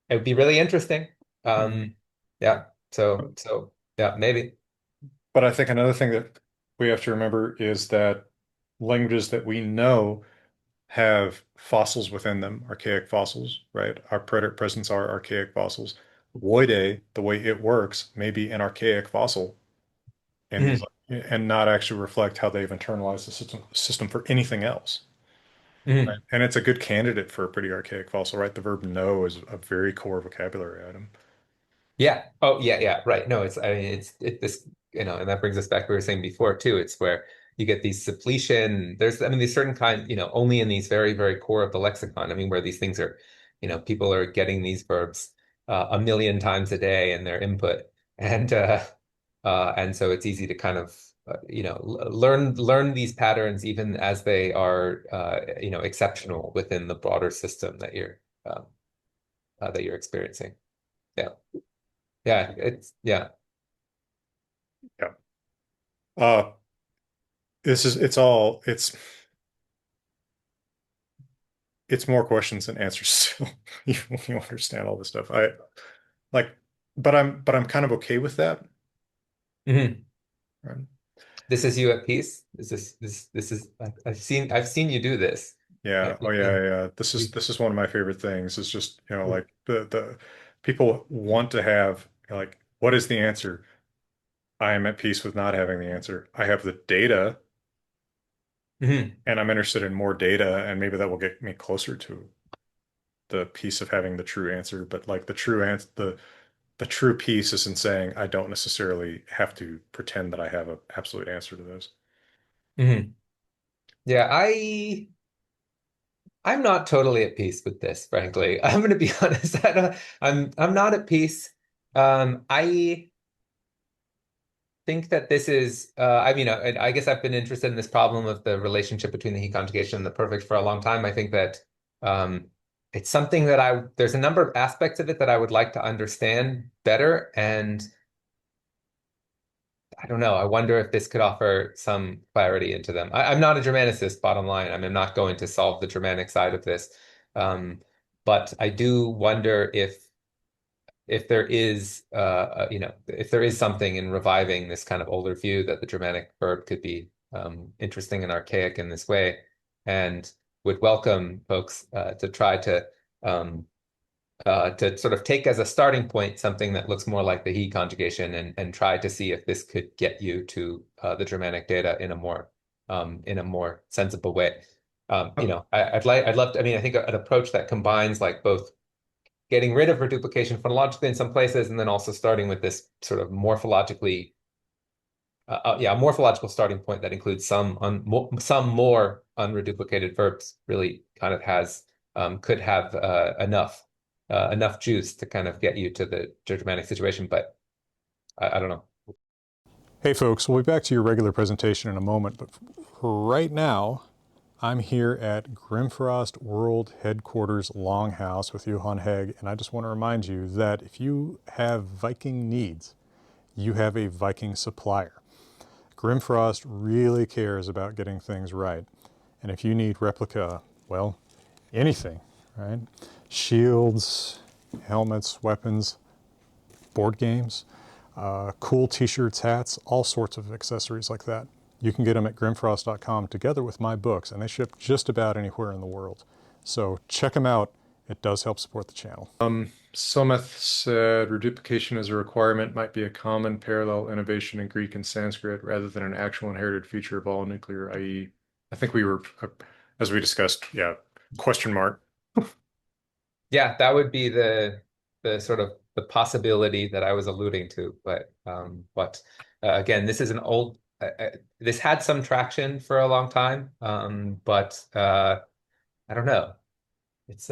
it would be really interesting. Mhm. Yeah. So yeah, maybe. But I think another thing that we have to remember is that languages that we know have fossils within them, archaic fossils, right? Our preterite presents are archaic fossils. Voide, the way it works, may be an archaic fossil and Mhm. not actually reflect how they've internalized the system for anything else. Mhm. And it's a good candidate for a pretty archaic fossil, right? The verb know is a very core vocabulary item. Yeah. Oh, yeah, yeah, right. No, I mean, this, and that brings us back to what we were saying before too. It's where you get these suppletion. I mean, these certain kind, only in these very, very core of the lexicon. I mean, where these things are, people are getting these verbs a million times a day in their input, and and so it's easy to kind of, learn these patterns even as they are, exceptional within the broader system that you're experiencing. Yeah. Yeah, yeah. Yeah. Uh, it's more questions than answers still. You understand all this stuff. Like, but I'm kind of okay with that. Mhm. Right? This is you at peace. This is I've seen you do this. Yeah. Oh yeah, yeah. Yeah. You- This is one of my favorite things. It's just, you- like the people want to have like, what is the answer? I am at peace with not having the answer. I have the data Mhm. and I'm interested in more data, and maybe that will get me closer to the piece of having the true answer. But like the true piece is in saying I don't necessarily have to pretend that I have an absolute answer to this. Mhm. Yeah, I'm not totally at peace with this, frankly. I'm going to be honest. I'm not at peace. I think that this is, I guess I've been interested in this problem of the relationship between the heat conjugation and the perfect for a long time. I think that um, it's something that there's a number of aspects of it that I would like to understand better. And I don't know, I wonder if this could offer some clarity into them. I'm not a Germanicist, bottom line. I'm not going to solve the Germanic side of this. Um, but I do wonder if there is if there is something in reviving this kind of older view that the Germanic verb could be interesting and archaic in this way, and would welcome folks um, to sort of take as a starting point something that looks more like the he conjugation and try to see if this could get you to the Germanic data in a more sensible way. I'd love to, I mean, I think an approach that combines like both getting rid of reduplication phonologically in some places, and then also starting with this sort of morphological starting point that includes some more unreduplicated verbs. Really, kind of could have enough juice to kind of get you to the Germanic situation, but I don't know. Hey folks, we'll be back to your regular presentation in a moment, but for right now, I'm here at Grimfrost World Headquarters Longhouse with Johan Hegg, and I just want to remind you that if you have Viking needs, you have a Viking supplier. Grimfrost really cares about getting things right, and if you need replica, well, anything, right? Shields, helmets, weapons, board games, cool t-shirts, hats, all sorts of accessories like that. You can get them at grimfrost.com together with my books, and they ship just about anywhere in the world. So check them out. It does help support the channel. Someth said reduplication as a requirement might be a common parallel innovation in Greek and Sanskrit rather than an actual inherited feature of all nuclear, i.e., I think we were, as we discussed, yeah, question mark. Yeah, that would be the sort of the possibility that I was alluding to, but again, this is an old. This had some traction for a long time, but I don't know. It's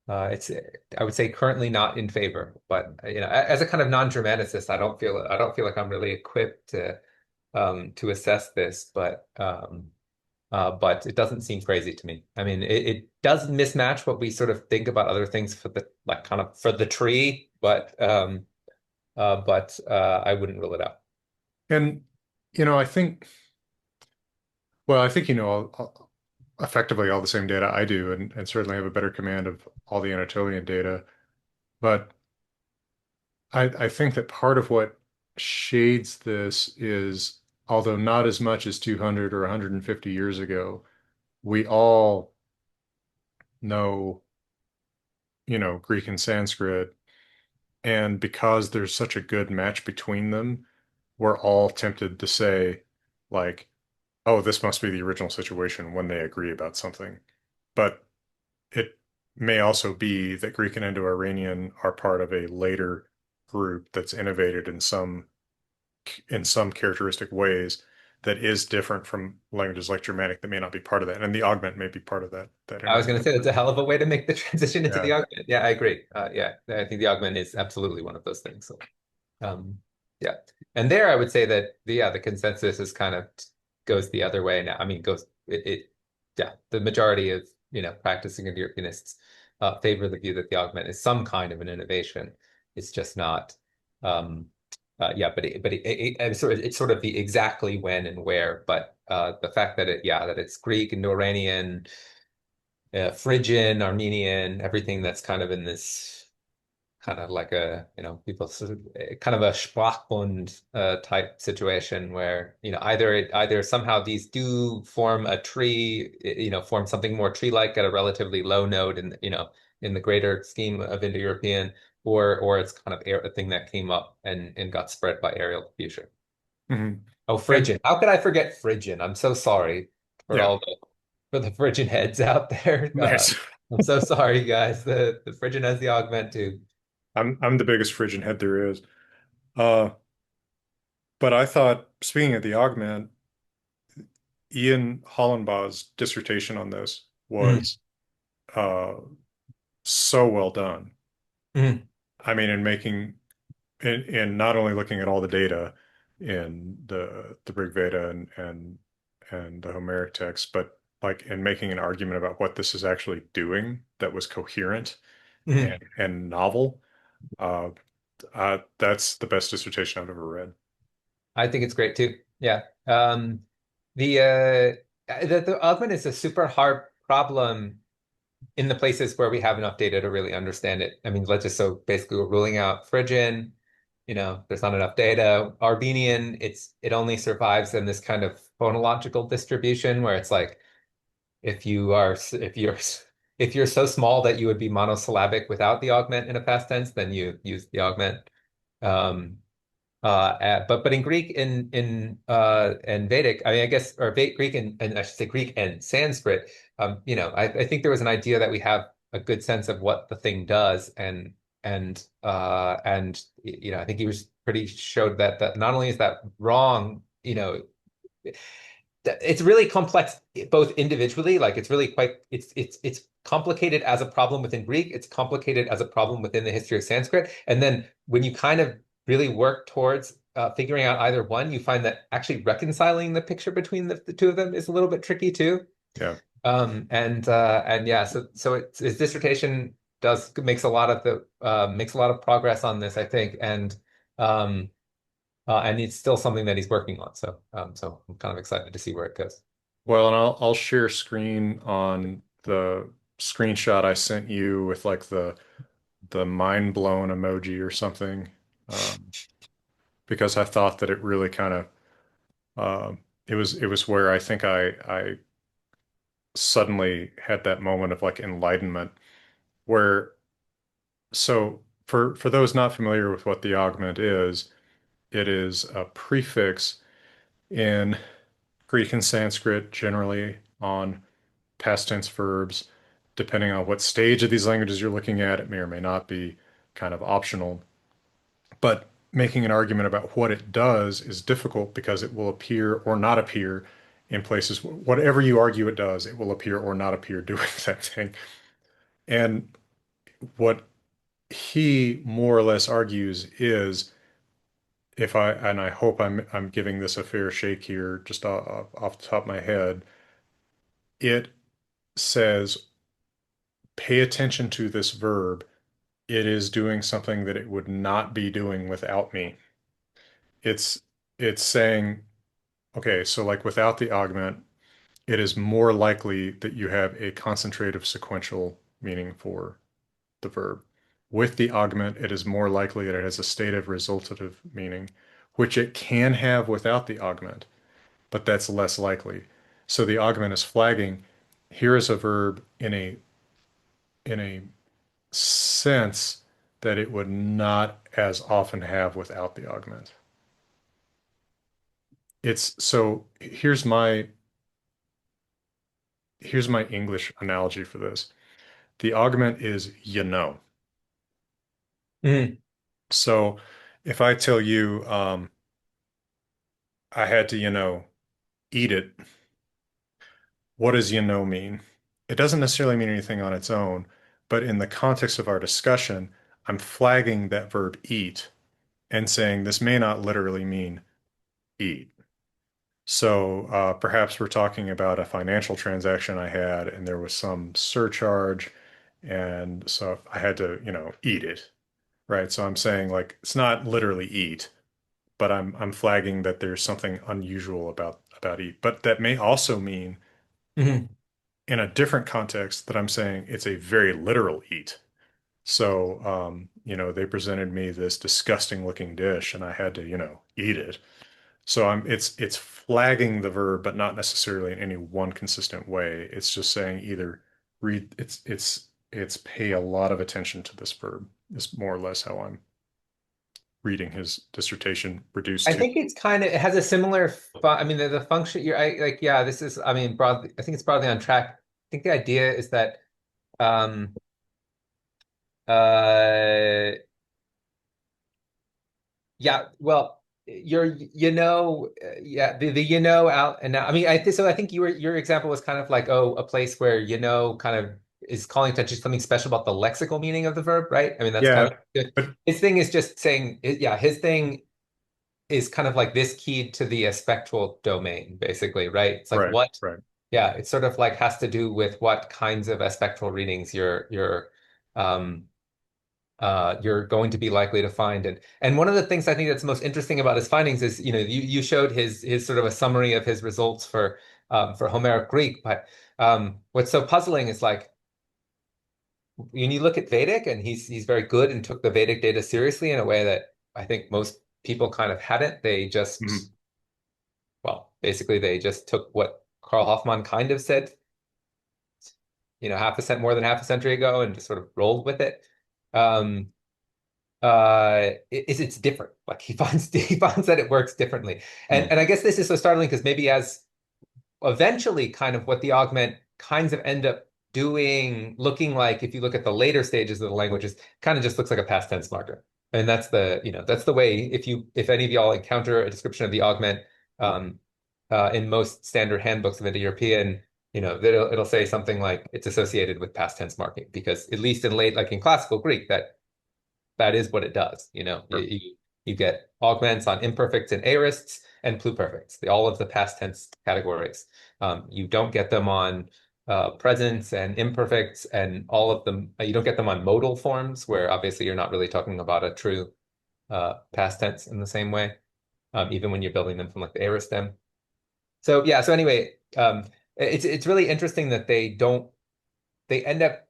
it's I would say currently not in favor, but as a kind of non-Germanicist, I don't feel like I'm really equipped to assess this, but it doesn't seem crazy to me. I mean, it does mismatch what we sort of think about other things for the like kind of for the tree, but I wouldn't rule it out. And, I think, well, I think effectively all the same data I do, and certainly have a better command of all the Anatolian data. But I think that part of what shades this is, although not as much as 200 or 150 years ago, we all know, Greek and Sanskrit. And because there's such a good match between them, we're all tempted to say, like, oh, this must be the original situation when they agree about something. But it may also be that Greek and Indo-Iranian are part of a later group that's innovated in some characteristic ways that is different from languages like Germanic that may not be part of that. And the augment may be part of that I was going to innovation. say that's a hell of a way to make the transition into the Yeah. augment. Yeah, I agree. Yeah, I think the augment is absolutely one of those things. So, um, yeah, and there I would say that the consensus is kind of goes the other way now. I mean, yeah, the majority of practicing Europeanists favor the view that the augment is some kind of an innovation. It's just not. Um, yeah, it's sort of the exactly when and where, but the fact that it's Greek, Indo-Iranian, Phrygian, Armenian, everything that's kind of in this kind of like people sort of kind of a Sprachbund type situation where, either somehow these do form a tree, form something more tree-like at a relatively low node in the greater scheme of Indo-European, or it's kind of a thing that came up and got spread by aerial diffusion. Mhm. Oh, And Phrygian. How could I forget Phrygian? I'm so sorry for yeah, all for the Phrygian heads out there. nice. I'm so sorry, guys. The Phrygian has the augment too. I'm the biggest Phrygian head there is. Uh, but I thought, speaking of the augment, Ian Hollenbaugh's dissertation on this Mm, was uh, so well done. mm, I mean, in not only looking at all the data in the Rig Veda and the Homeric text, but like in making an argument about what this is actually doing that was coherent mm. and novel. Uh, that's the best dissertation I've ever read. I think it's great too. Yeah. The augment is a super hard problem in the places where we have enough data to really understand it. I mean, let's just so basically we're ruling out Phrygian, there's not enough data. Armenian, it only survives in this kind of phonological distribution where it's like if you're so small that you would be monosyllabic without the augment in a past tense, then you use the augment. Um, but in Greek and Vedic, I mean, I guess, or Greek and I should say Greek and Sanskrit, I think there was an idea that we have a good sense of what the thing does, and I think he was pretty showed that not only is that wrong, it's really complex both individually, like it's really quite it's complicated as a problem within Greek, it's complicated as a problem within the history of Sanskrit, and then when you kind of really work towards figuring out either one, you find that actually reconciling the picture between the two of them is a little bit tricky too. Yeah. And yeah, his dissertation does makes a lot of progress on this, I think, um, and it's still something that he's working on. So I'm kind of excited to see where it goes. Well, and I'll share screen on the screenshot I sent you with like the mind blown emoji or something, um, because I thought that it really kind of it was where I think I suddenly had that moment of like enlightenment where for those not familiar with what the augment is, it is a prefix in Greek and Sanskrit generally on past tense verbs. Depending on what stage of these languages you're looking at, it may or may not be kind of optional. But making an argument about what it does is difficult because it will appear or not appear in places, whatever you argue it does, it will appear or not appear doing that thing. And what he more or less argues is if I, and I hope I'm giving this a fair shake here, just off the top of my head, it says pay attention to this verb. It is doing something that it would not be doing without me. It's it's saying, okay, so like without the augment, it is more likely that you have a concentrative sequential meaning for the verb. With the augment, it is more likely that it has a stative resultative meaning, which it can have without the augment, but that's less likely. So the augment is flagging, here is a verb in a sense that it would not as often have without the augment. it's so here's my English analogy for this. The augment is you know. Mhm. So if I tell you I had to, eat it, what does mean? It doesn't necessarily mean anything on its own, but in the context of our discussion, I'm flagging that verb eat and saying this may not literally mean eat. So perhaps we're talking about a financial transaction I had, and there was some surcharge, and so I had to, eat it, right? So I'm saying like it's not literally eat, but I'm flagging that there's something unusual about eat. But that may also mean Mhm. in a different context that I'm saying it's a very literal eat. So they presented me this disgusting looking dish, and I had to, eat it. So it's flagging the verb, but not necessarily in any one consistent way. It's just saying either read it's pay a lot of attention to this verb is more or less how I'm reading his dissertation reduced I to. think it's kind of it has a similar I mean the function you're like yeah this is I mean broadly I think it's broadly on track. I think the idea is that um uh yeah well yeah the out and now I mean so I think your example was kind of like oh a place where kind of is calling attention to something special about the lexical meaning of the verb, right? I mean that's kind Yeah, of good. but His thing is just saying yeah his thing is kind of like this keyed to the spectral domain, basically, right? It's like right, what, right. yeah, it's sort of like has to do with what kinds of spectral readings um you're going to be likely to find. And one of the things I think that's most interesting about his findings is, you showed his sort of a summary of his results for Homeric Greek, but what's so puzzling is like when you look at Vedic, and he's very good and took the Vedic data seriously in a way that I think most people kind of hadn't. They just Mhm. well, basically they just took what Carl Hoffman kind of said, more than half a century ago and just sort of rolled with it. Um, it's different. Like he finds he finds that it works differently. And Mhm. I guess this is so startling because maybe as eventually kind of what the augment kinds of end up doing, looking like if you look at the later stages of the languages, kind of just looks like a past tense marker. And that's the way if any of y'all encounter a description of the augment um, in most standard handbooks of Indo-European, it'll say something like it's associated with past tense marking because at least in late, like in classical Greek, that is what it does. Sure. You get augments on imperfects and aorists and pluperfects, all of the past tense categories. You don't get them on presents and imperfects and all of them. You don't get them on modal forms, where obviously you're not really talking about a true past tense in the same way, even when you're building them from like the aorist stem. So yeah. So anyway, it's really interesting that they end up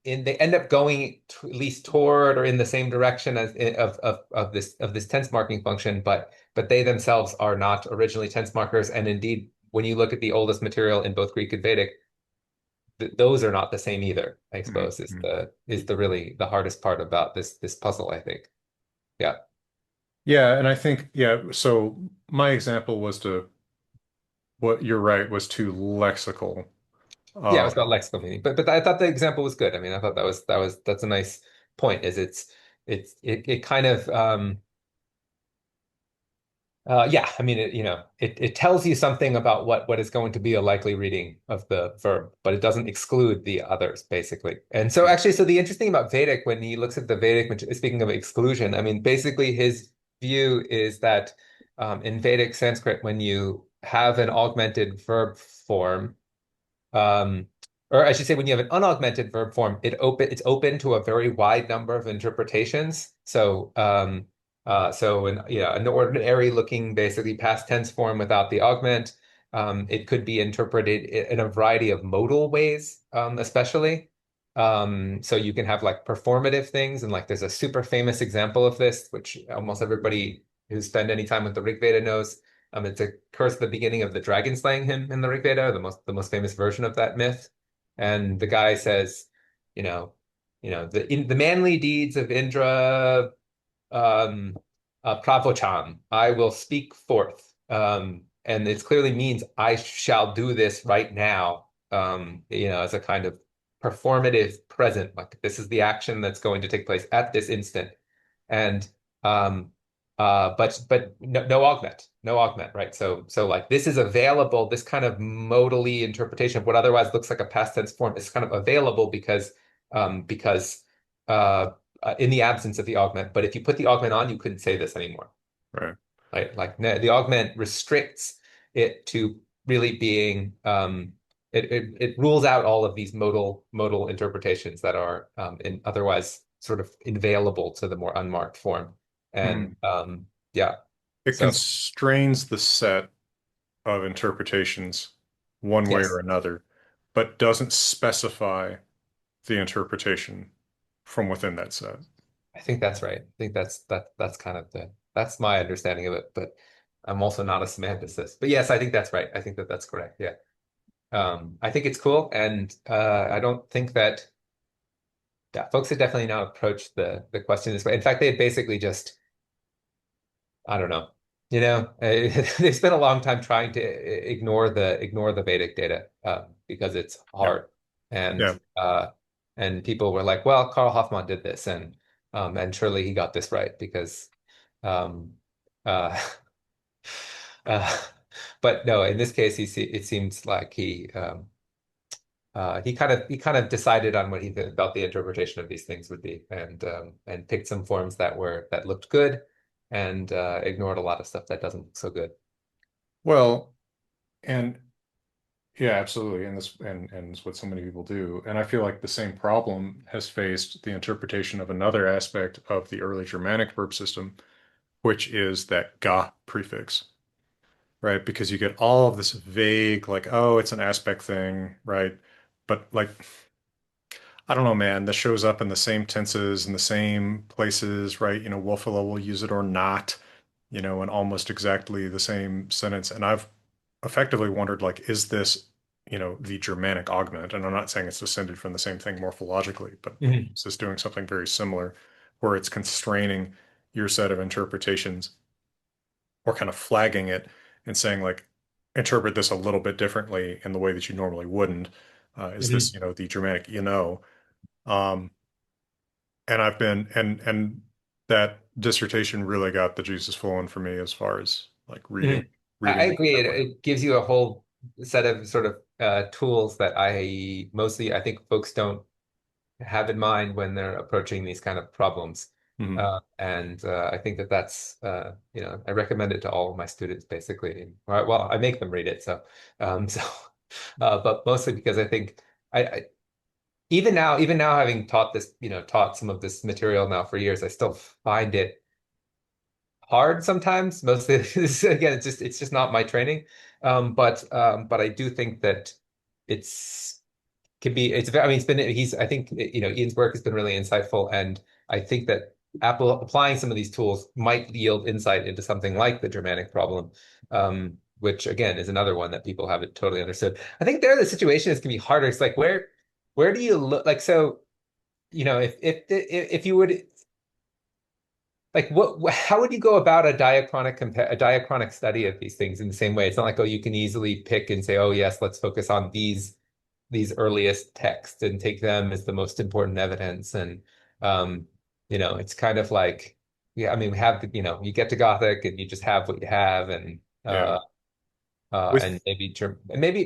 they end up going at least toward or in the same direction as of this tense marking function, but they themselves are not originally tense markers. And indeed, when you look at the oldest material in both Greek and Vedic, those are not the same either, I Mhm. suppose, is Mhm. the really the hardest part about this puzzle, I think. Yeah. Yeah, and I think, yeah, so my example was to what you're right was too lexical. Yeah, it Uh, was about lexical meaning. But I thought the example was good. I mean, I thought that's a nice point, is it kind of yeah, I mean, it tells you something about what is going to be a likely reading of the verb, but it doesn't exclude the others, basically. And so, actually, so the interesting about Vedic, when he looks at the Vedic, speaking of exclusion, I mean, basically his view is that in Vedic Sanskrit, when you have an augmented verb form, um, or I should say, when you have an unaugmented verb form, it's open to a very wide number of interpretations. So an ordinary looking, basically past tense form without the augment, it could be interpreted in a variety of modal ways, especially. So you can have like performative things, and like there's a super famous example of this, which almost everybody who's spent any time with the Rig Veda knows. It occurs at the beginning of the dragon slaying hymn in the Rig Veda, the most famous version of that myth. And the guy says, you know, the manly deeds of Indra, um, Pravocham, I will speak forth. And it clearly means I shall do this right now, as a kind of performative present. Like this is the action that's going to take place at this instant. And um, but no augment, no augment, right? So like this is available, this kind of modally interpretation of what otherwise looks like a past tense form is kind of available because uh, in the absence of the augment. But if you put the augment on, you couldn't say this anymore. Right. Right? Like the augment restricts it to really being it rules out all of these modal interpretations that are otherwise sort of inavailable to the more unmarked form. And Mhm. yeah, It so constrains the set of interpretations one way or yes, another, but doesn't specify the interpretation from within that set. I think that's right. I think that's kind of that's my understanding of it. But I'm also not a semanticist. But yes, I think that's right. I think that that's correct. Yeah. I think it's cool, and I don't think that. Yeah, folks had definitely not approached the question this way. In fact, they had basically just, I don't know, they spent a long time trying to ignore the Vedic data because it's Yeah. hard, and Yeah. people were like, well, Carl Hoffman did this, and surely he got this right because, um, uh, uh, but no, in this case, it seems like he kind of decided on what he thought the interpretation of these things would be, and picked some forms that looked good, and ignored a lot of stuff that doesn't look so good. Well, and yeah, absolutely. And it's what so many people do. And I feel like the same problem has faced the interpretation of another aspect of the early Germanic verb system, which is that ga prefix, right? Because you get all of this vague, like, oh, it's an aspect thing, right? But like, I don't know, man, that shows up in the same tenses in the same places, right? Wolfilla will use it or not, in almost exactly the same sentence. And I've effectively wondered, like, is this, the Germanic augment? And I'm not saying it's descended from the same thing morphologically, but Mhm. is this doing something very similar where it's constraining your set of interpretations or kind of flagging it and saying, like, interpret this a little bit differently in the way that you normally wouldn't? Is this, Mhm. the Germanic, Um, and I've been and that dissertation really got the juices flowing for me as far as like reading Mhm. I reading agree. It, carefully. it gives you a whole set of sort of tools that I think folks don't have in mind when they're approaching these kind of problems. Mhm. And I think that's I recommend it to all of my students basically. Well, I make them read it, so but mostly because I think I even now having taught some of this material now for years, I still find it hard sometimes. Mostly, again, it's just not my training. But I do think that it's can be it's I mean it's been he's I think Ian's work has been really insightful, and I think that applying some of these tools might yield insight into something like the Germanic problem, which again is another one that people haven't totally understood. I think there the situation is can be harder. It's like where do you look like so if you would like how would you go about a diachronic study of these things in the same way? It's not like, oh, you can easily pick and say, oh yes, let's focus on these earliest texts and take them as the most important evidence. And it's kind of like, yeah, I mean, we have you get to Gothic and you just have what you have, Yeah. and With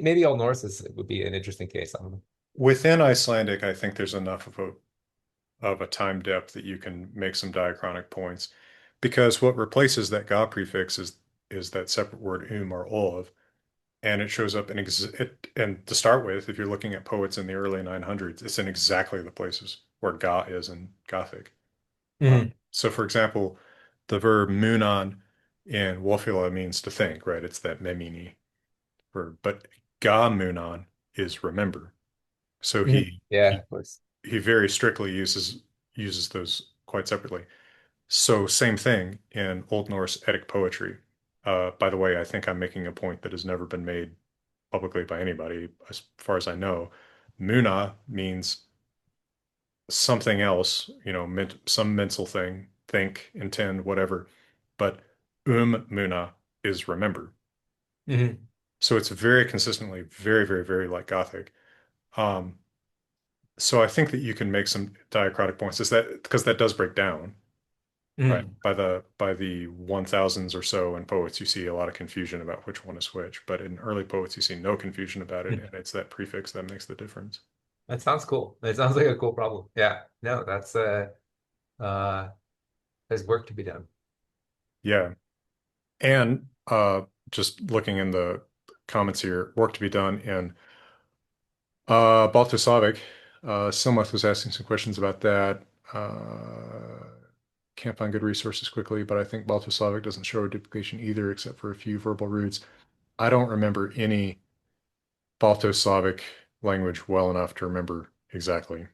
maybe Old Norse would be an interesting case. I don't know. within Icelandic, I think there's enough of a time depth that you can make some diachronic points. Because what replaces that ga prefix is that separate word or ov, and it shows up and to start with, if you're looking at poets in the early 900s, it's in exactly the places where ga is in Gothic. Mhm. So, for example, the verb munan in Wofila means to think, right? It's that memini verb, but ga munan is remember. So Mhm. he Yeah, he of course. he very strictly uses those quite separately. So same thing in Old Norse Eddic poetry. By the way, I think I'm making a point that has never been made publicly by anybody, as far as I know. Muna means something else, some mental thing, think, intend, whatever. But muna is remember. Hmm. So it's very consistently very, very, very like Gothic. Um, so I think that you can make some diacritic points. Is that because that does break down, right? Hmm. By the 1000s or so in poets, you see a lot of confusion about which one is which. But in early poets, you see no confusion about it, and it's that prefix that makes the difference. That sounds cool. It sounds like a cool problem. Yeah. No, that's uh there's work to be done. Yeah. And just looking in the comments here, work to be done in Balto-Slavic. Silmuth was asking some questions about that. Can't find good resources quickly, but I think Balto-Slavic doesn't show a duplication either, except for a few verbal roots. I don't remember any Balto-Slavic language well enough to remember exactly.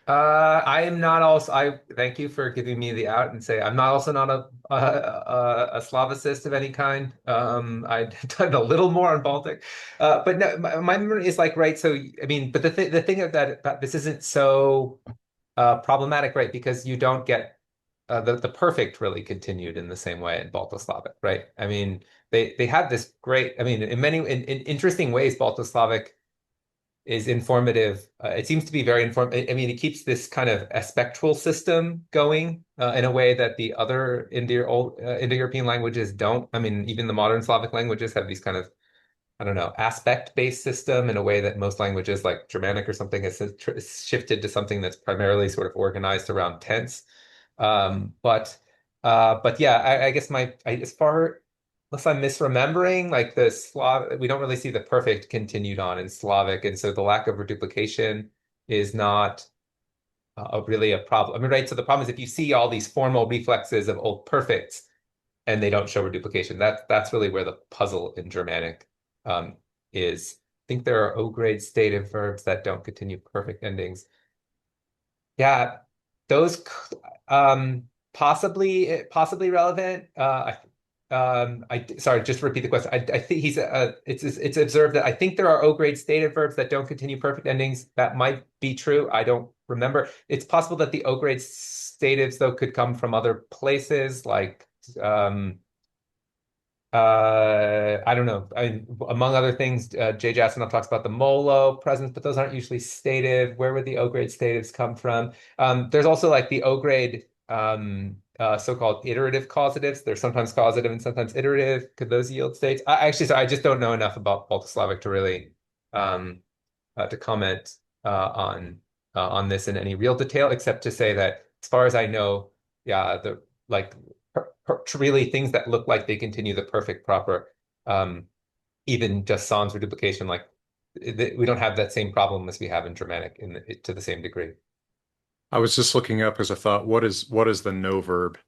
I am not also. I thank you for giving me the out and say I'm not also not a Slavicist of any kind. I've done a little more on Baltic, but no, my memory is like right. So I mean, but the thing of that about this isn't so problematic, right? Because you don't get the perfect really continued in the same way in Balto-Slavic, right? I mean, they have this great. I mean, in many in interesting ways, Balto-Slavic is informative. It seems to be very informative. I mean, it keeps this kind of a spectral system going in a way that the other Indo-European languages don't. I mean, even the modern Slavic languages have these kind of, I don't know, aspect-based system in a way that most languages like Germanic or something has shifted to something that's primarily sort of organized around tense. But yeah, I guess as far unless I'm misremembering, like the Slav, we don't really see the perfect continued on in Slavic, and so the lack of reduplication is not really a problem. I mean, right? So the problem is if you see all these formal reflexes of old perfects and they don't show reduplication, that's really where the puzzle in Germanic um, is. I think there are O-grade stative verbs that don't continue perfect endings. Yeah, those possibly relevant. I sorry, just to repeat the question. I think it's observed that I think there are O-grade stative verbs that don't continue perfect endings. That might be true. I don't remember. It's possible that the O-grade statives though could come from other places like I don't know. Among other things, Jay Jasenoff talks about the Molo presence, but those aren't usually stative. Where would the O-grade statives come from? There's also like the O-grade so-called iterative causatives. They're sometimes causative and sometimes iterative. Could those yield states? So I just don't know enough about Baltic-Slavic to really um, to comment on this in any real detail, except to say that as far as I know, yeah, the like really things that look like they continue the perfect proper, um, even just sans reduplication, like we don't have that same problem as we have in Germanic to the same degree. I was just looking up because I thought, what is the no verb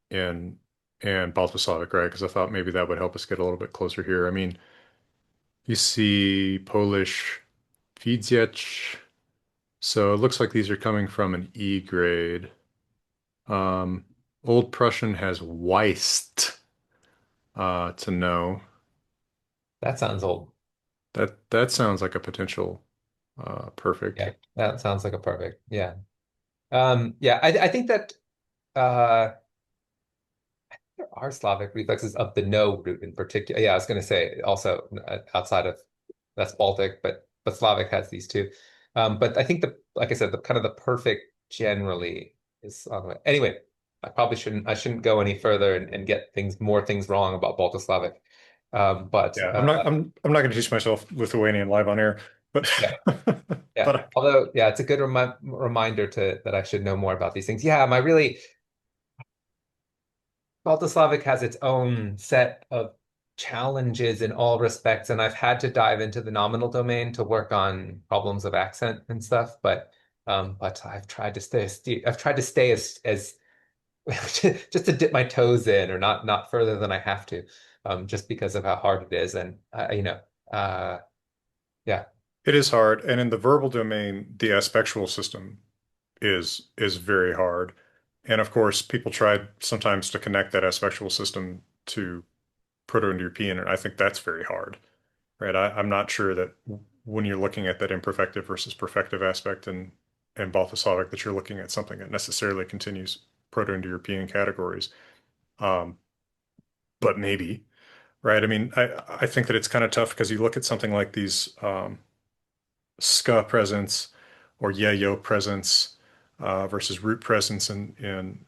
in Balto-Slavic, right? Because I thought maybe that would help us get a little bit closer here. I mean, you see Polish widzieć, so it looks like these are coming from an E grade. Um, Old Prussian has weist, to know. That sounds old. That sounds like a potential perfect. Yeah, that sounds like a perfect. Yeah. Yeah, I think that uh there are Slavic reflexes of the no root in particular. Yeah, I was going to say also outside of that's Baltic, but Slavic has these too. But I think like I said, the kind of the perfect generally is on the way. Anyway, I shouldn't go any further and get more things wrong about Balto-Slavic. But Yeah, I'm not going to teach myself Lithuanian live on air, but yeah, yeah. but Although, yeah, it's a good reminder to that I should know more about these things. Yeah, my really Balto-Slavic has its own set of challenges in all respects, and I've had to dive into the nominal domain to work on problems of accent and stuff. But I've tried to stay as just to dip my toes in, or not further than I have to, just because of how hard it is. And uh, yeah, it is hard. And in the verbal domain, the aspectual system is very hard. And of course, people try sometimes to connect that aspectual system to Proto-Indo-European, and I think that's very hard, right? I'm not sure that when you're looking at that imperfective versus perfective aspect in Balto-Slavic, that you're looking at something that necessarily continues Proto-Indo-European categories. Um, but maybe. right? I mean, I think that it's kind of tough because you look at something like these ska presence or yayo presence versus root presence in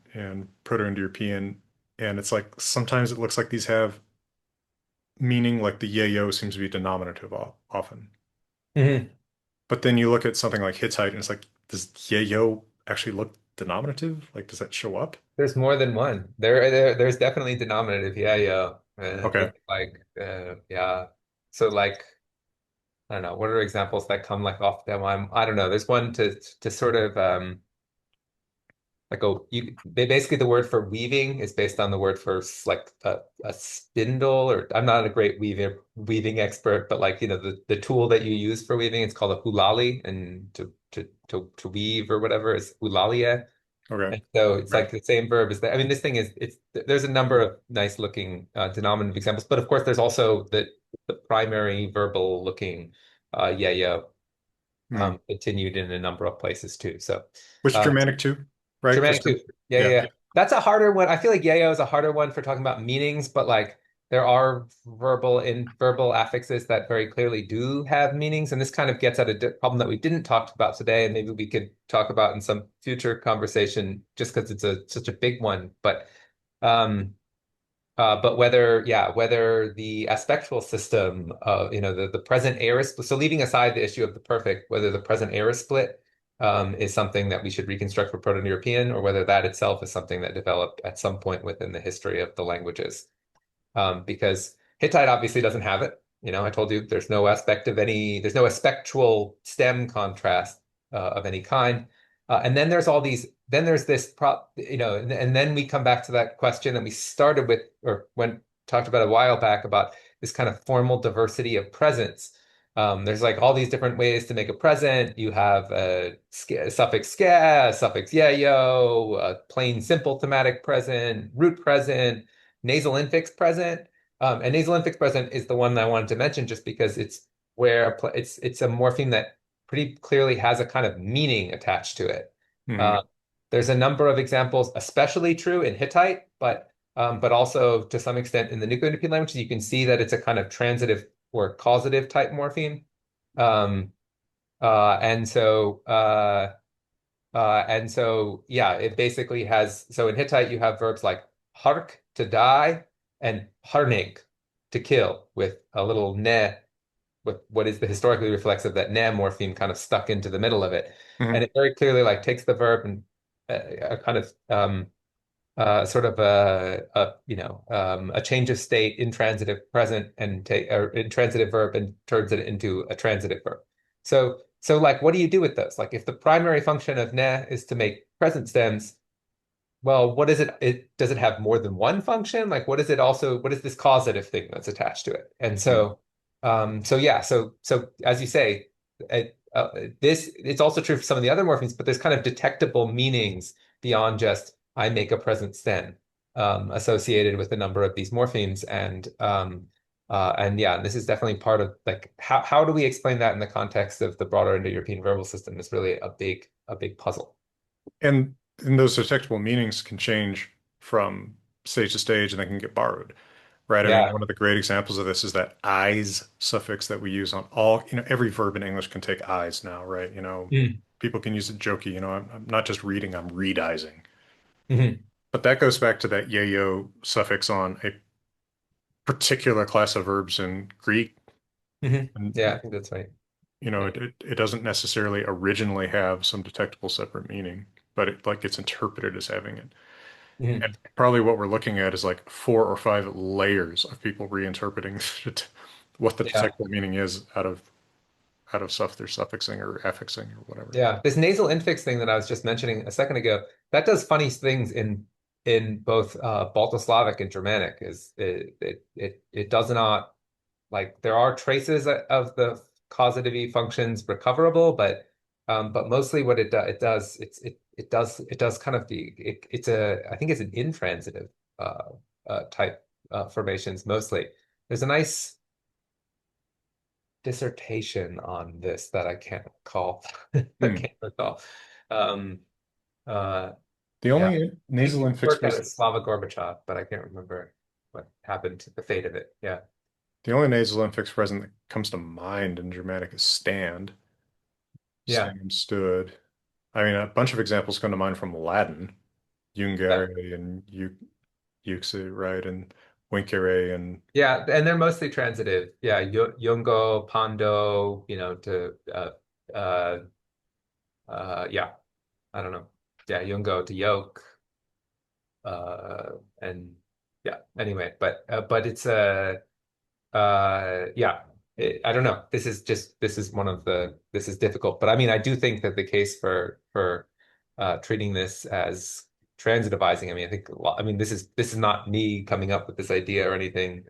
Proto-Indo-European, and it's like sometimes it looks like these have meaning, like the yayo seems to be denominative often. Mhm. But then you look at something like Hittite, and it's like, does yayo actually look denominative? Like, does that show up? There's more than one. There's definitely denominative. Yeah, yeah. Okay. Yeah. So like, I don't know. What are examples that come like off them? I don't know. There's one to sort of like basically the word for weaving is based on the word for like a spindle, or I'm not a great weaving expert, but like the tool that you use for weaving, it's called a hulali, and to weave or whatever is hulalia. Okay. And so it's Okay. like the same verb as that. I mean, this thing is it's there's a number of nice looking denominative examples, but of course there's also the primary verbal looking yeah, yeah, Hmm. continued in a number of places too. So Which uh, Germanic too, right? Germanic too. Yeah, yeah, Yeah. yeah. That's a harder one. I feel like yayo is a harder one for talking about meanings, but like there are verbal affixes that very clearly do have meanings, and this kind of gets at a problem that we didn't talk about today, and maybe we could talk about in some future conversation, just because it's such a big one. But whether the aspectual system of, the present aorist, so leaving aside the issue of the perfect, whether the present aorist split is something that we should reconstruct for Proto-European, or whether that itself is something that developed at some point within the history of the languages. Because Hittite obviously doesn't have it. I told you there's no aspectual stem contrast of any kind. And then there's this and then we come back to that question that we started with, or when talked about a while back, about this kind of formal diversity of presence. There's like all these different ways to make a present. You have a suffix ska, a suffix yayo, a plain simple thematic present, root present, nasal infix present. And nasal infix present is the one that I wanted to mention just because it's where it's a morpheme that pretty clearly has a kind of meaning attached to it. Hmm. Uh, there's a number of examples, especially true in Hittite, but also to some extent in the Nuclear-European languages, you can see that it's a kind of transitive or causative type morpheme. Um, and so yeah, it basically has, so in Hittite, you have verbs like hark, to die, and harnig, to kill, with a little ne, with what is the historically reflexive that ne morpheme kind of stuck into the middle of it. And Hmm. it very clearly like takes the verb and a kind of sort of a change of state, intransitive present, and take or intransitive verb, and turns it into a transitive verb. So like, what do you do with those? Like, if the primary function of ne is to make present stems, well, what is it? Does it have more than one function? Like, what is this causative thing that's attached to it? And Hmm. so yeah, so as you say, it's also true for some of the other morphemes, but there's kind of detectable meanings beyond just I make a present stem associated with a number of these morphemes, and yeah, this is definitely part of like how do we explain that in the context of the broader Indo-European verbal system is really a big puzzle. And those detectable meanings can change from stage to stage and they can get borrowed, right? I mean, Yeah. one of the great examples of this is that eyes suffix that we use on all, every verb in English can take eyes now, right? Mm. People can use it jokey, I'm not just reading, I'm readizing. Mhm. But that goes back to that yayo suffix on a particular class of verbs in Greek. Yeah, And, I think that's right. Yeah. it doesn't necessarily originally have some detectable separate meaning, but it like gets interpreted as having it. Mhm. And probably what we're looking at is like 4 or 5 layers of people reinterpreting what the Yeah. detectable meaning is out of stuff they're suffixing or affixing or whatever. Yeah. This nasal infix thing that I was just mentioning a second ago, that does funny things in both Balto-Slavic and Germanic. It does not, like, there are traces of the causative functions recoverable, but mostly what it does kind of I think it's an intransitive uh type formations mostly. There's a nice dissertation on this that I can't recall. I Hmm. can't recall. Um, uh, The yeah, only I think nasal he infix worked at was a Slava Gorbachev, but I can't remember. what happened, the fate of it. Yeah. The only nasal infix present that comes to mind in Germanic is stand, Yeah. stand, stood. I mean, a bunch of examples come to mind from Latin, Yeah. jungere and juxe, right, and vincere and Yeah, and they're mostly transitive. Yeah, Yungo, Pondo, to uh yeah, I don't know. Yeah, Yungo to yoke. And yeah, anyway, but it's yeah, I don't know. This is difficult, but I mean, I do think that the case for treating this as transitivizing. I mean, I think I mean, this is not me coming up with this idea or anything.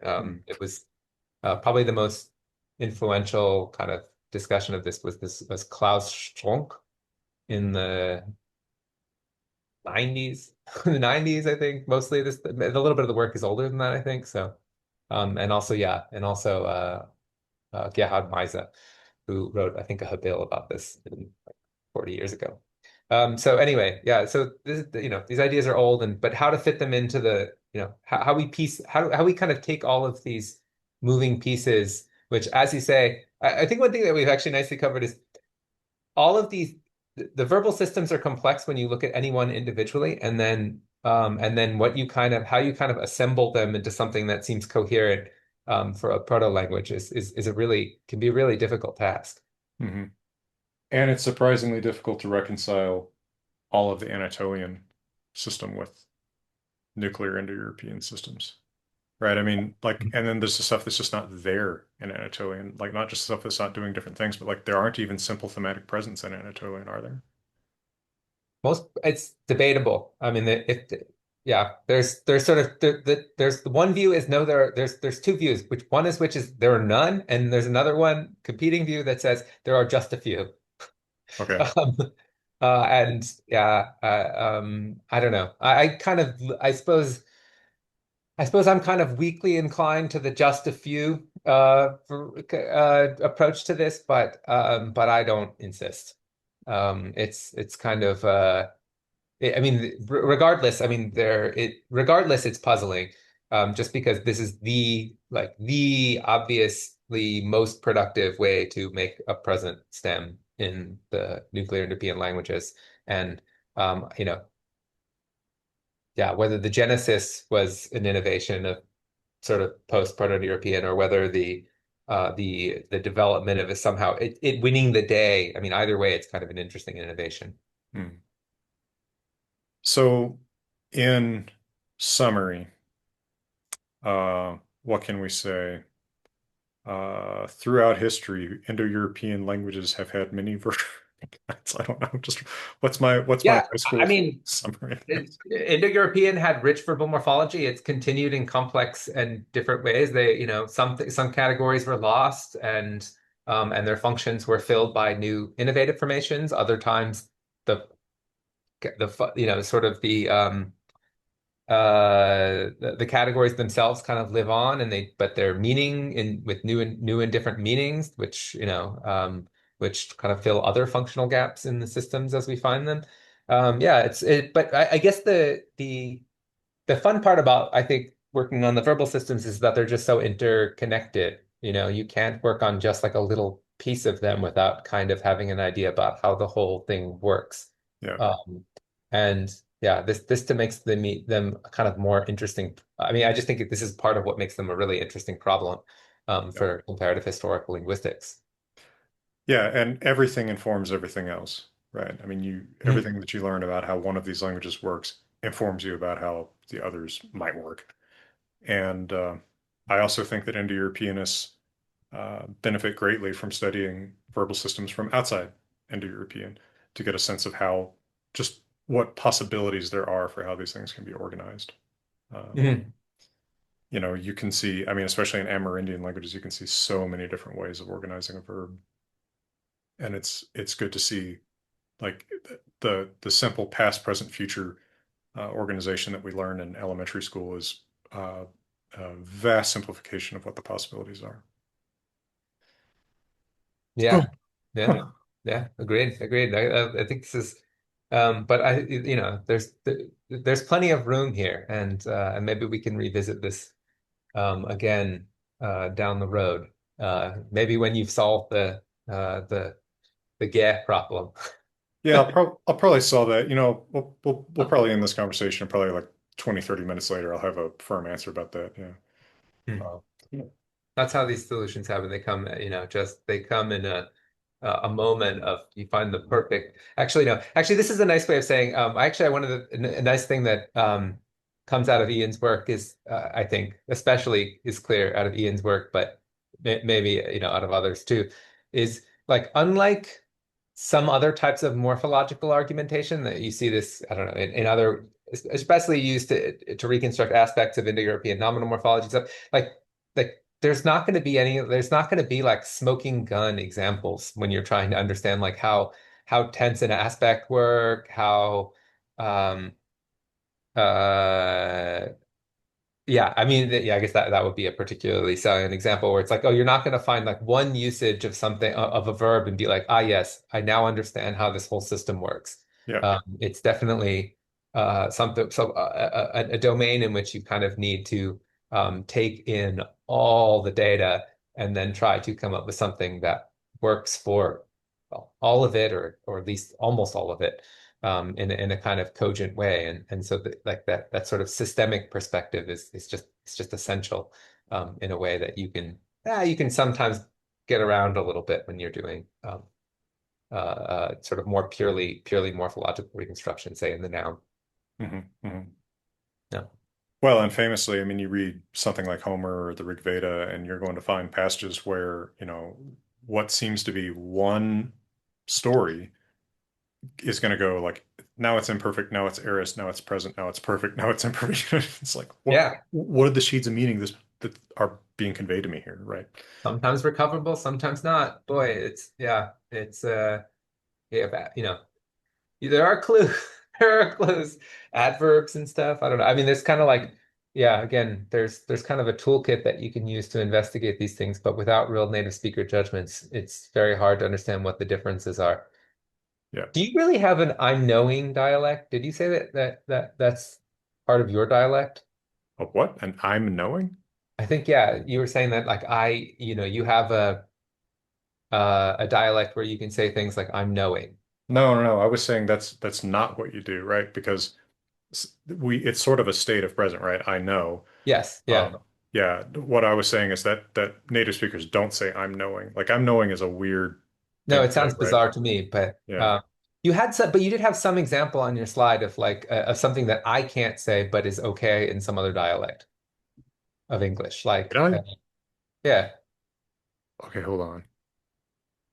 It was probably the most influential kind of discussion of this was Klaus Strunk in the 90s, the 90s, I think. Mostly this a little bit of the work is older than that, I think. So and also yeah, and also Gerhard Meise, who wrote, I think, a Habil about this like 40 years ago. So anyway, yeah, so these ideas are old, but how to fit them into how we piece how we kind of take all of these moving pieces, which, as you say, I think one thing that we've actually nicely covered is all of the verbal systems are complex when you look at any one individually, and then what you kind of how you kind of assemble them into something that seems coherent for a proto language is a really can be a really difficult task. Mhm. And it's surprisingly difficult to reconcile all of the Anatolian system with nuclear Indo-European systems, right? I mean, like, and then there's the stuff that's just not there in Anatolian, like not just stuff that's not doing different things, but like there aren't even simple thematic presence in Anatolian, are there? Most it's debatable. I mean, if yeah, there's sort of there's the one view is no, there's two views, which is there are none, and there's another one competing view that says there are just a few. Okay. Um, and yeah, I don't know. I suppose I'm kind of weakly inclined to the just a few approach to this, but I don't insist. It's kind of I mean, regardless, I mean, regardless, it's puzzling, just because this is the obviously most productive way to make a present stem in the nuclear Indo-European languages, and um, you know, yeah, whether the genesis was an innovation of sort of post-Proto-Indo-European, or whether the development of it somehow it winning the day. I mean, either way, it's kind of an interesting innovation. Hmm. So, in summary, what can we say? Throughout history, Indo-European languages have had many versions. I don't know. Just what's my Yeah, high I school mean, summary? Indo-European had rich verbal morphology. It's continued in complex and different ways. Some categories were lost, and their functions were filled by new innovative formations. Other times, the sort of the categories themselves kind of live on, but their meaning in with new and different meanings, which kind of fill other functional gaps in the systems as we find them. Yeah, but I guess the fun part about, I think, working on the verbal systems is that they're just so interconnected. You can't work on just like a little piece of them without kind of having an idea about how the whole thing works. Yeah, Um, and yeah, this to makes them kind of more interesting. I mean, I just think this is part of what makes them a really interesting problem yeah, for comparative historical linguistics. yeah. And everything informs everything else, right? I mean, Mhm. everything that you learn about how one of these languages works informs you about how the others might work. And I also think that Indo-Europeanists benefit greatly from studying verbal systems from outside Indo-European to get a sense of how just what possibilities there are for how these things can be organized. Um, Mhm. you can see, I mean, especially in Amerindian languages, you can see so many different ways of organizing a verb, and it's good to see like the simple past, present, future organization that we learn in elementary school is a vast simplification of what the possibilities are. Yeah, yeah, yeah. Agreed. I think this is, but there's plenty of room here, and maybe we can revisit this again down the road. Maybe when you've solved the gap problem. Yeah, I'll probably solve that. We'll probably end this conversation probably like 20, 30 minutes later. I'll have a firm answer about that. Yeah. Hmm. Uh, yeah. That's how these solutions happen. They come, just they come in a moment of you find the perfect. Actually, no. Actually, this is a nice way of saying. I wanted a nice thing that comes out of Ian's work is, I think, especially is clear out of Ian's work, but maybe out of others too, is like unlike some other types of morphological argumentation that you see this, I don't know, in other, especially used to reconstruct aspects of Indo-European nominal morphology stuff, like like there's not going to be like smoking gun examples when you're trying to understand like how tense an aspect work, how um uh yeah, I mean, yeah, I guess that would be a particularly salient example where it's like, oh, you're not going to find like one usage of something of a verb and be like, ah, yes, I now understand how this whole system works. Yeah. It's definitely something, a domain in which you kind of need to take in all the data and then try to come up with something that works for, well, all of it, or at least almost all of it, in a kind of cogent way. And so like that sort of systemic perspective is just it's just essential in a way that you can sometimes get around a little bit when you're doing sort of more purely morphological reconstruction, say in the noun. Hmm. Hmm. No. Well, and famously, I mean, you read something like Homer or the Rig Veda, and you're going to find passages where, what seems to be one story is going to go like, now it's imperfect, now it's aorist, now it's present, now it's perfect, now it's imperfect. It's like, Yeah, what are the shades of meaning that are being conveyed to me here, right? sometimes recoverable, sometimes not. Boy, it's yeah, there are clues. There are clues, adverbs and stuff. I don't know. I mean, there's kind of like, yeah, again, there's kind of a toolkit that you can use to investigate these things, but without real native speaker judgments, it's very hard to understand what the differences are. Yeah. Do you really have an I'm knowing dialect? Did you say that's part of your dialect? Of what? And I'm knowing? I think, yeah, you were saying that like you have a dialect where you can say things like I'm knowing. No, no, no. I was saying that's not what you do, right? Because it's sort of a state of present, right? I know. Yes, yeah. Um, yeah, what I was saying is that native speakers don't say I'm knowing. Like I'm knowing is a weird No, thing it to say, sounds right? bizarre to me, but Yeah. you had some, but you did have some example on your slide of like of something that I can't say but is okay in some other dialect of English. Did Like, I? yeah. Okay, hold on.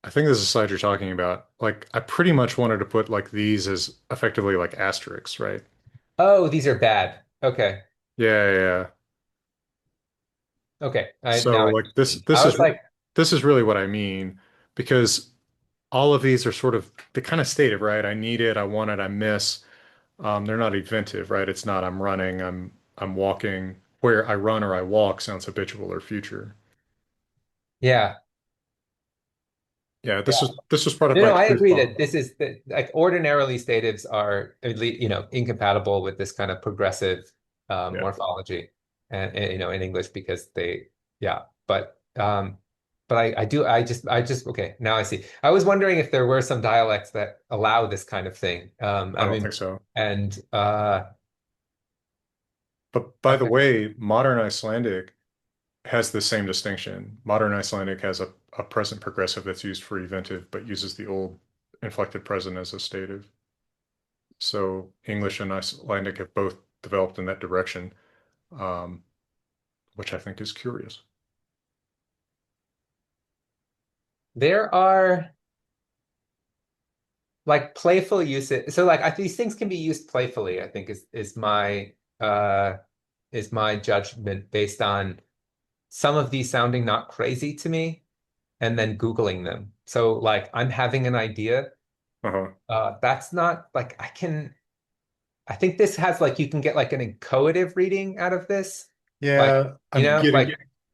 I think this is the slide you're talking about. Like I pretty much wanted to put like these as effectively like asterisks, right? Oh, these are bad. Okay. Yeah, yeah, yeah. Okay. I So now I like see. I was like, this is really what I mean because all of these are sort of they kind of stated, right? I need it, I want it, I miss. They're not eventive, right? It's not I'm running, I'm walking. Where I run or I walk sounds habitual or future. yeah. Yeah, this was part of No, my no, I truth agree that bomb. this is that like ordinarily statives are at least, incompatible with this kind of progressive Yeah. morphology and in English because yeah, but I just okay, now I see. I was wondering if there were some dialects that allow this kind of thing. I I don't mean, think so. and But by the okay. way, modern Icelandic has the same distinction. Modern Icelandic has a present progressive that's used for eventive, but uses the old inflected present as a stative. So English and Icelandic have both developed in that direction, um, which I think is curious. There are like playful usage. So like these things can be used playfully, I think is my judgment based on some of these sounding not crazy to me and then Googling them. So like I'm having an idea. Uh-huh. That's not like I think this has like you can get like an inchoative reading out of this. Like, Yeah, I'm getting like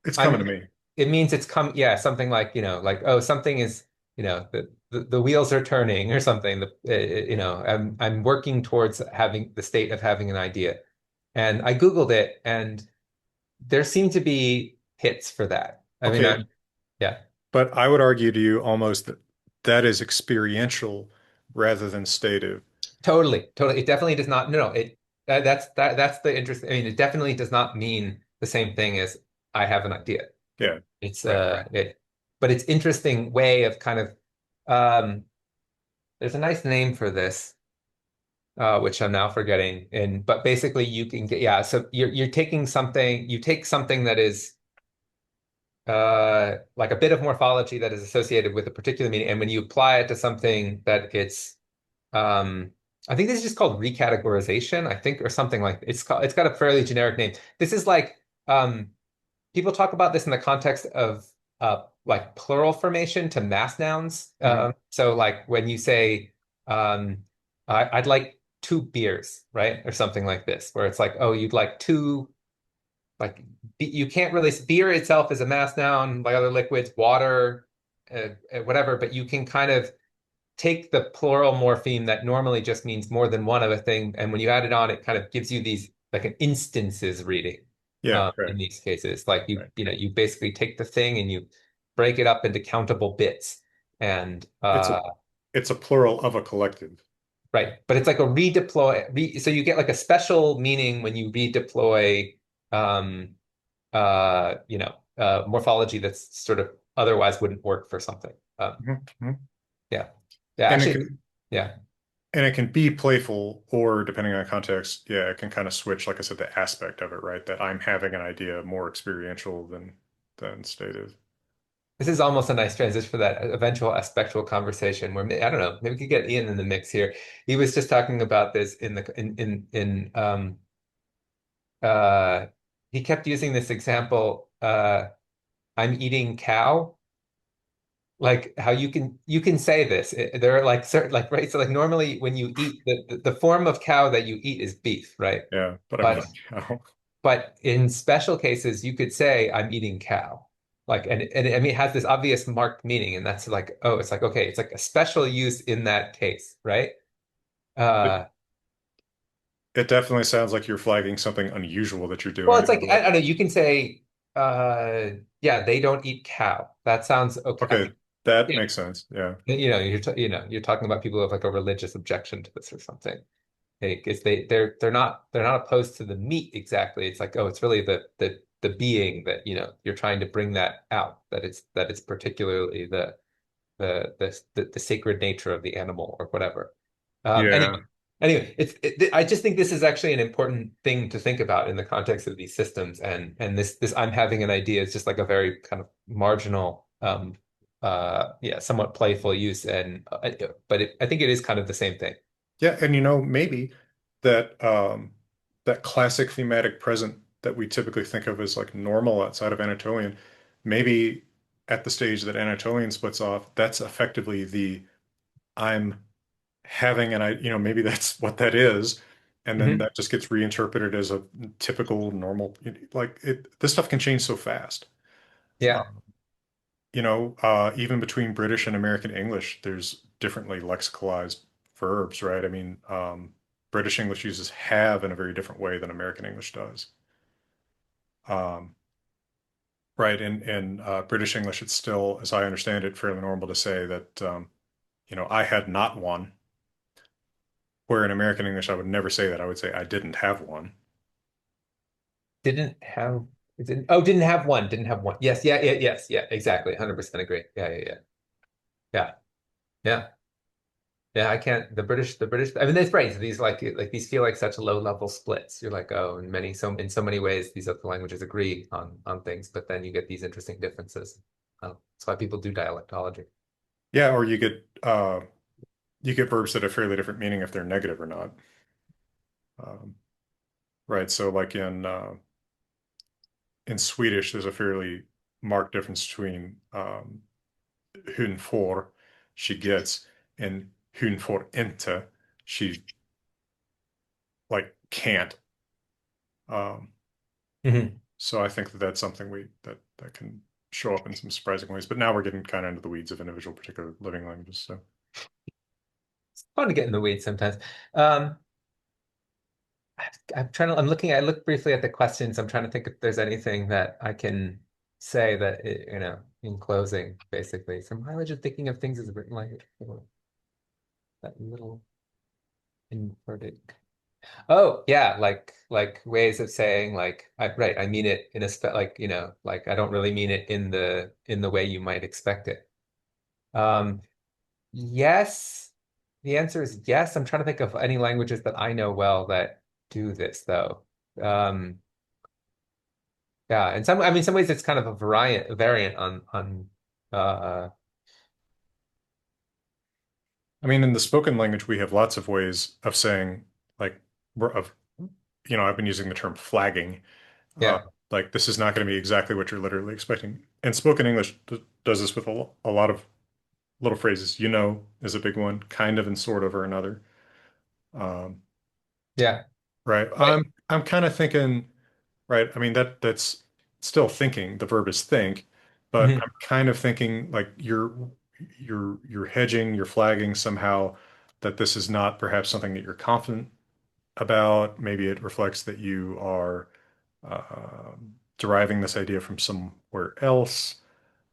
it's coming I'm to me. it means it's come, yeah, something like, like, oh, something is, the wheels are turning or something. I'm working towards having the state of having an idea. And I Googled it and there seem to be hits for that. I mean, Okay, yeah, but I would argue to you almost that that is experiential rather than stative. totally, totally. It definitely does not. No, no. That's the interest. I mean, it definitely does not mean the same thing as I have an idea. Yeah, It's right, right. but it's interesting way of kind of there's a nice name for this, which I'm now forgetting. And but basically, you can get yeah. So you're taking something. You take something that is like a bit of morphology that is associated with a particular meaning, and when you apply it to something that it's um, I think this is just called recategorization, I think, or something like it's got a fairly generic name. This is like um, people talk about this in the context of like plural formation to mass nouns. Mhm. So like when you say um, I'd like two beers, right? Or something like this, where it's like, oh, you'd like two like you can't really beer itself is a mass noun like other liquids, water, whatever, but you can kind of take the plural morpheme that normally just means more than one of a thing, and when you add it on, it kind of gives you these like an instances reading Yeah, right, in these cases. Like right. you basically take the thing and you break it up into countable bits. And It's a it's a plural of a collective. right, but it's like a so you get like a special meaning when you redeploy um morphology that's sort of otherwise wouldn't work for something. Mhm, mhm. Yeah. Yeah, And it actually, can yeah. and it can be playful or depending on context, yeah, it can kind of switch, like I said, the aspect of it, right? That I'm having an idea more experiential than stative. This is almost a nice transition for that eventual aspectual conversation where I don't know, maybe we could get Ian in the mix here. He was just talking about this in uh he kept using this example, I'm eating cow. Like how you can say this. There are like certain like right. So like normally when you eat the form of cow that you eat is beef, right? Yeah, but I'm But eating cow. But in special cases, you could say, I'm eating cow. Like, and I mean, it has this obvious marked meaning. And that's like, oh, it's like, okay, it's like a special use in that case, right? It, Uh, it definitely sounds like you're flagging something unusual that you're well, doing. it's like, I don't know, you can say, yeah, they don't eat cow. That sounds okay. I Okay, mean, that yeah, makes sense. Yeah. you're talking about people who have like a religious objection to this or something. Because they're not opposed to the meat exactly. It's like, oh, it's really the being that, you're trying to bring that out, that it's particularly the sacred nature of the animal or whatever. Anyway, Yeah. I just think this is actually an important thing to think about in the context of these systems, and this I'm having an idea is just like a very kind of marginal, yeah, somewhat playful use, and but I think it is kind of the same thing. Yeah, and maybe that classic thematic present that we typically think of as like normal outside of Anatolian, maybe at the stage that Anatolian splits off, that's effectively the I'm having and maybe that's what that is. And then Mhm. that just gets reinterpreted as a typical normal, like this stuff can change so fast. Uh, Yeah. even between British and American English, there's differently lexicalized verbs, right? I mean, British English uses have in a very different way than American English does. Um, right. In British English, it's still, as I understand it, fairly normal to say that, I had not one, where in American English, I would never say that. I would say I didn't have one. Didn't have didn't have one. Didn't have one. Yes, yeah, yeah, yes, yeah, exactly. 100% agree. Yeah, yeah, yeah. Yeah. Yeah. Yeah, I can't the British I mean that's right. So these like these feel like such low level splits. You're like, oh, in so many ways these other languages agree on things, but then you get these interesting differences. That's why people do dialectology. Yeah, or you get verbs that have fairly different meaning if they're negative or not. Um, right. So like in Swedish, there's a fairly marked difference between hon får, she gets, and hon får inte, she like can't. Um, Mhm. so I think that that's something that can show up in some surprising ways. But now we're getting kind of into the weeds of individual particular living languages. So It's fun to get in the weeds sometimes. Um, I'm looking, I looked briefly at the questions. I'm trying to think if there's anything that I can say that, in closing, basically. So mileage of thinking of things as a written language. That little inverted. Oh, yeah, like ways of saying right, I mean it in a like, like I don't really mean it in the way you might expect it. Um, yes. The answer is yes. I'm trying to think of any languages that I know well that do this though. Um, Yeah, in some, I mean, some ways it's kind of a variant on, uh, I mean, in the spoken language, we have lots of ways of saying, like, of, I've been using the term flagging. Uh, yeah, like, this is not going to be exactly what you're literally expecting. And spoken English does this with a lot of little phrases. Is a big one, kind of and sort of are another. Um, yeah, right. right. I'm kind of thinking, right. I mean, that's still thinking. The verb is think, but Mhm. I'm kind of thinking like you're hedging, you're flagging somehow that this is not perhaps something that you're confident about. Maybe it reflects that you are deriving this idea from somewhere else,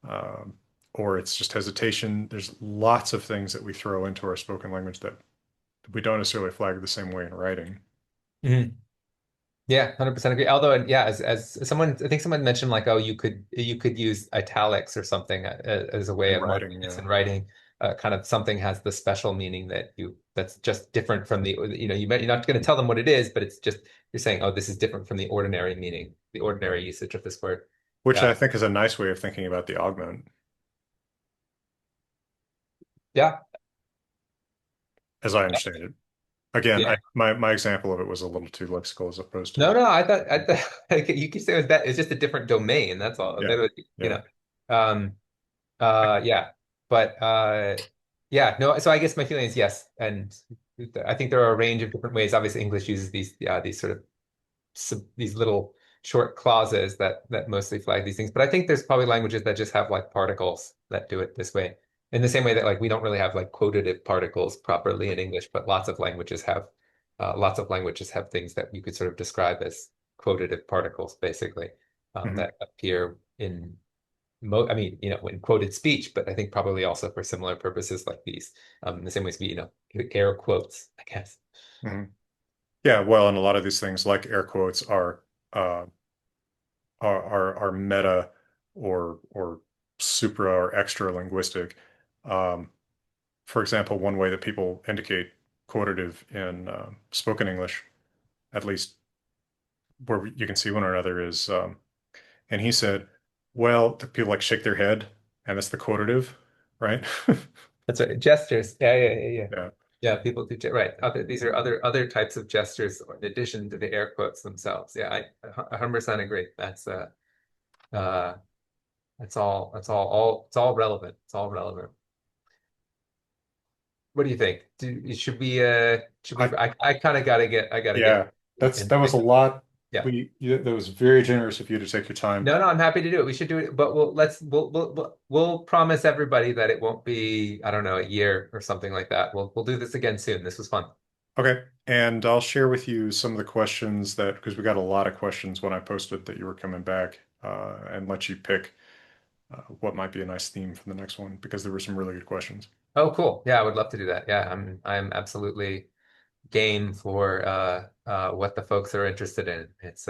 um, or it's just hesitation. There's lots of things that we throw into our spoken language that we don't necessarily flag the same way in writing. Mhm. Yeah, 100% agree. Although, yeah, as someone, I think someone mentioned like, oh, you could use italics or something as a way In of marking writing, this yeah. in writing. Kind of something has the special meaning that's just different from you're not going to tell them what it is, but it's just you're saying, oh, this is different from the ordinary meaning, the Right. ordinary usage of this word. Which Yeah, I think is a nice way of thinking about the augment, yeah, as I understand it. Again, yeah. my example of it was a little too lexical as opposed No, to, no, I thought like, you could say it was that it's just a different domain. That's all. yeah, yeah. Um, yeah, but yeah, no. So I guess my feeling is yes, and I think there are a range of different ways. Obviously, English uses these sort of these little short clauses that mostly flag these things. But I think there's probably languages that just have like particles that do it this way. In the same way that like we don't really have like quotative particles properly in English, but lots of languages have things that you could sort of describe as quotative particles, basically, Mhm. that appear in mo I mean, in quoted speech, but I think probably also for similar purposes like these, in the same ways we, air quotes, I guess. Mhm. Yeah, well, and a lot of these things, like air quotes, uh, are meta or supra or extra linguistic. Um, for example, one way that people indicate quotative in spoken English, at least where you can see one or another, is and he said, well, the people like shake their head, and that's the quotative, right? That's right. Gestures. Yeah, yeah, yeah, yeah. Yeah. Yeah, people do, right. These are other types of gestures in addition to the air quotes themselves. Yeah, I 100% agree. Uh it's all relevant. It's all relevant. What do you think? Should we I I kind of gotta get Yeah, in. that was a lot. Yeah. That was very generous of you to take your time. No, no, I'm happy to do it. We should do it, but we'll promise everybody that it won't be, I don't know, a year or something like that. We'll do this again soon. This was fun. Okay, and I'll share with you some of the questions that because we got a lot of questions when I posted that you were coming back, and let you pick what might be a nice theme for the next one because there were some really good questions. Oh, cool. Yeah, I would love to do that. Yeah, I'm absolutely game for what the folks are interested in. It's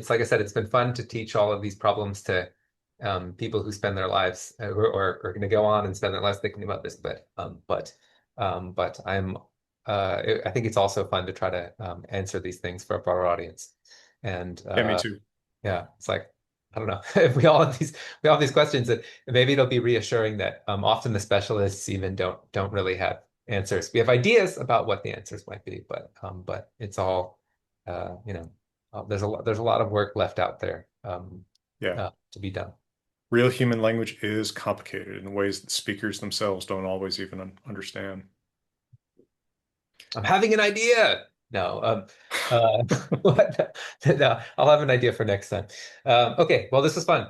like I said, it's been fun to teach all of these problems to people who spend their lives or are going to go on and spend their lives thinking about this. But I think it's also fun to try to answer these things for a broader audience. And Yeah, me too. yeah, it's like I don't know if we all have these questions, and maybe it'll be reassuring that often the specialists even don't really have answers. We have ideas about what the answers might be, but it's all there's a lot of work left out there Yeah, to be done. real human language is complicated in ways that speakers themselves don't always even understand. I'm having an idea. No, what? No, I'll have an idea for next time. Okay, well, this was fun.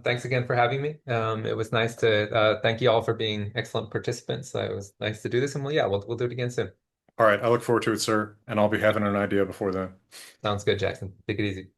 Thanks again for having me. It was nice to thank you all for being excellent participants. It was nice to do this, and well, yeah, we'll do it again soon. All right, I look forward to it, sir, and I'll be having an idea before then. Sounds good, Jackson. Take it easy.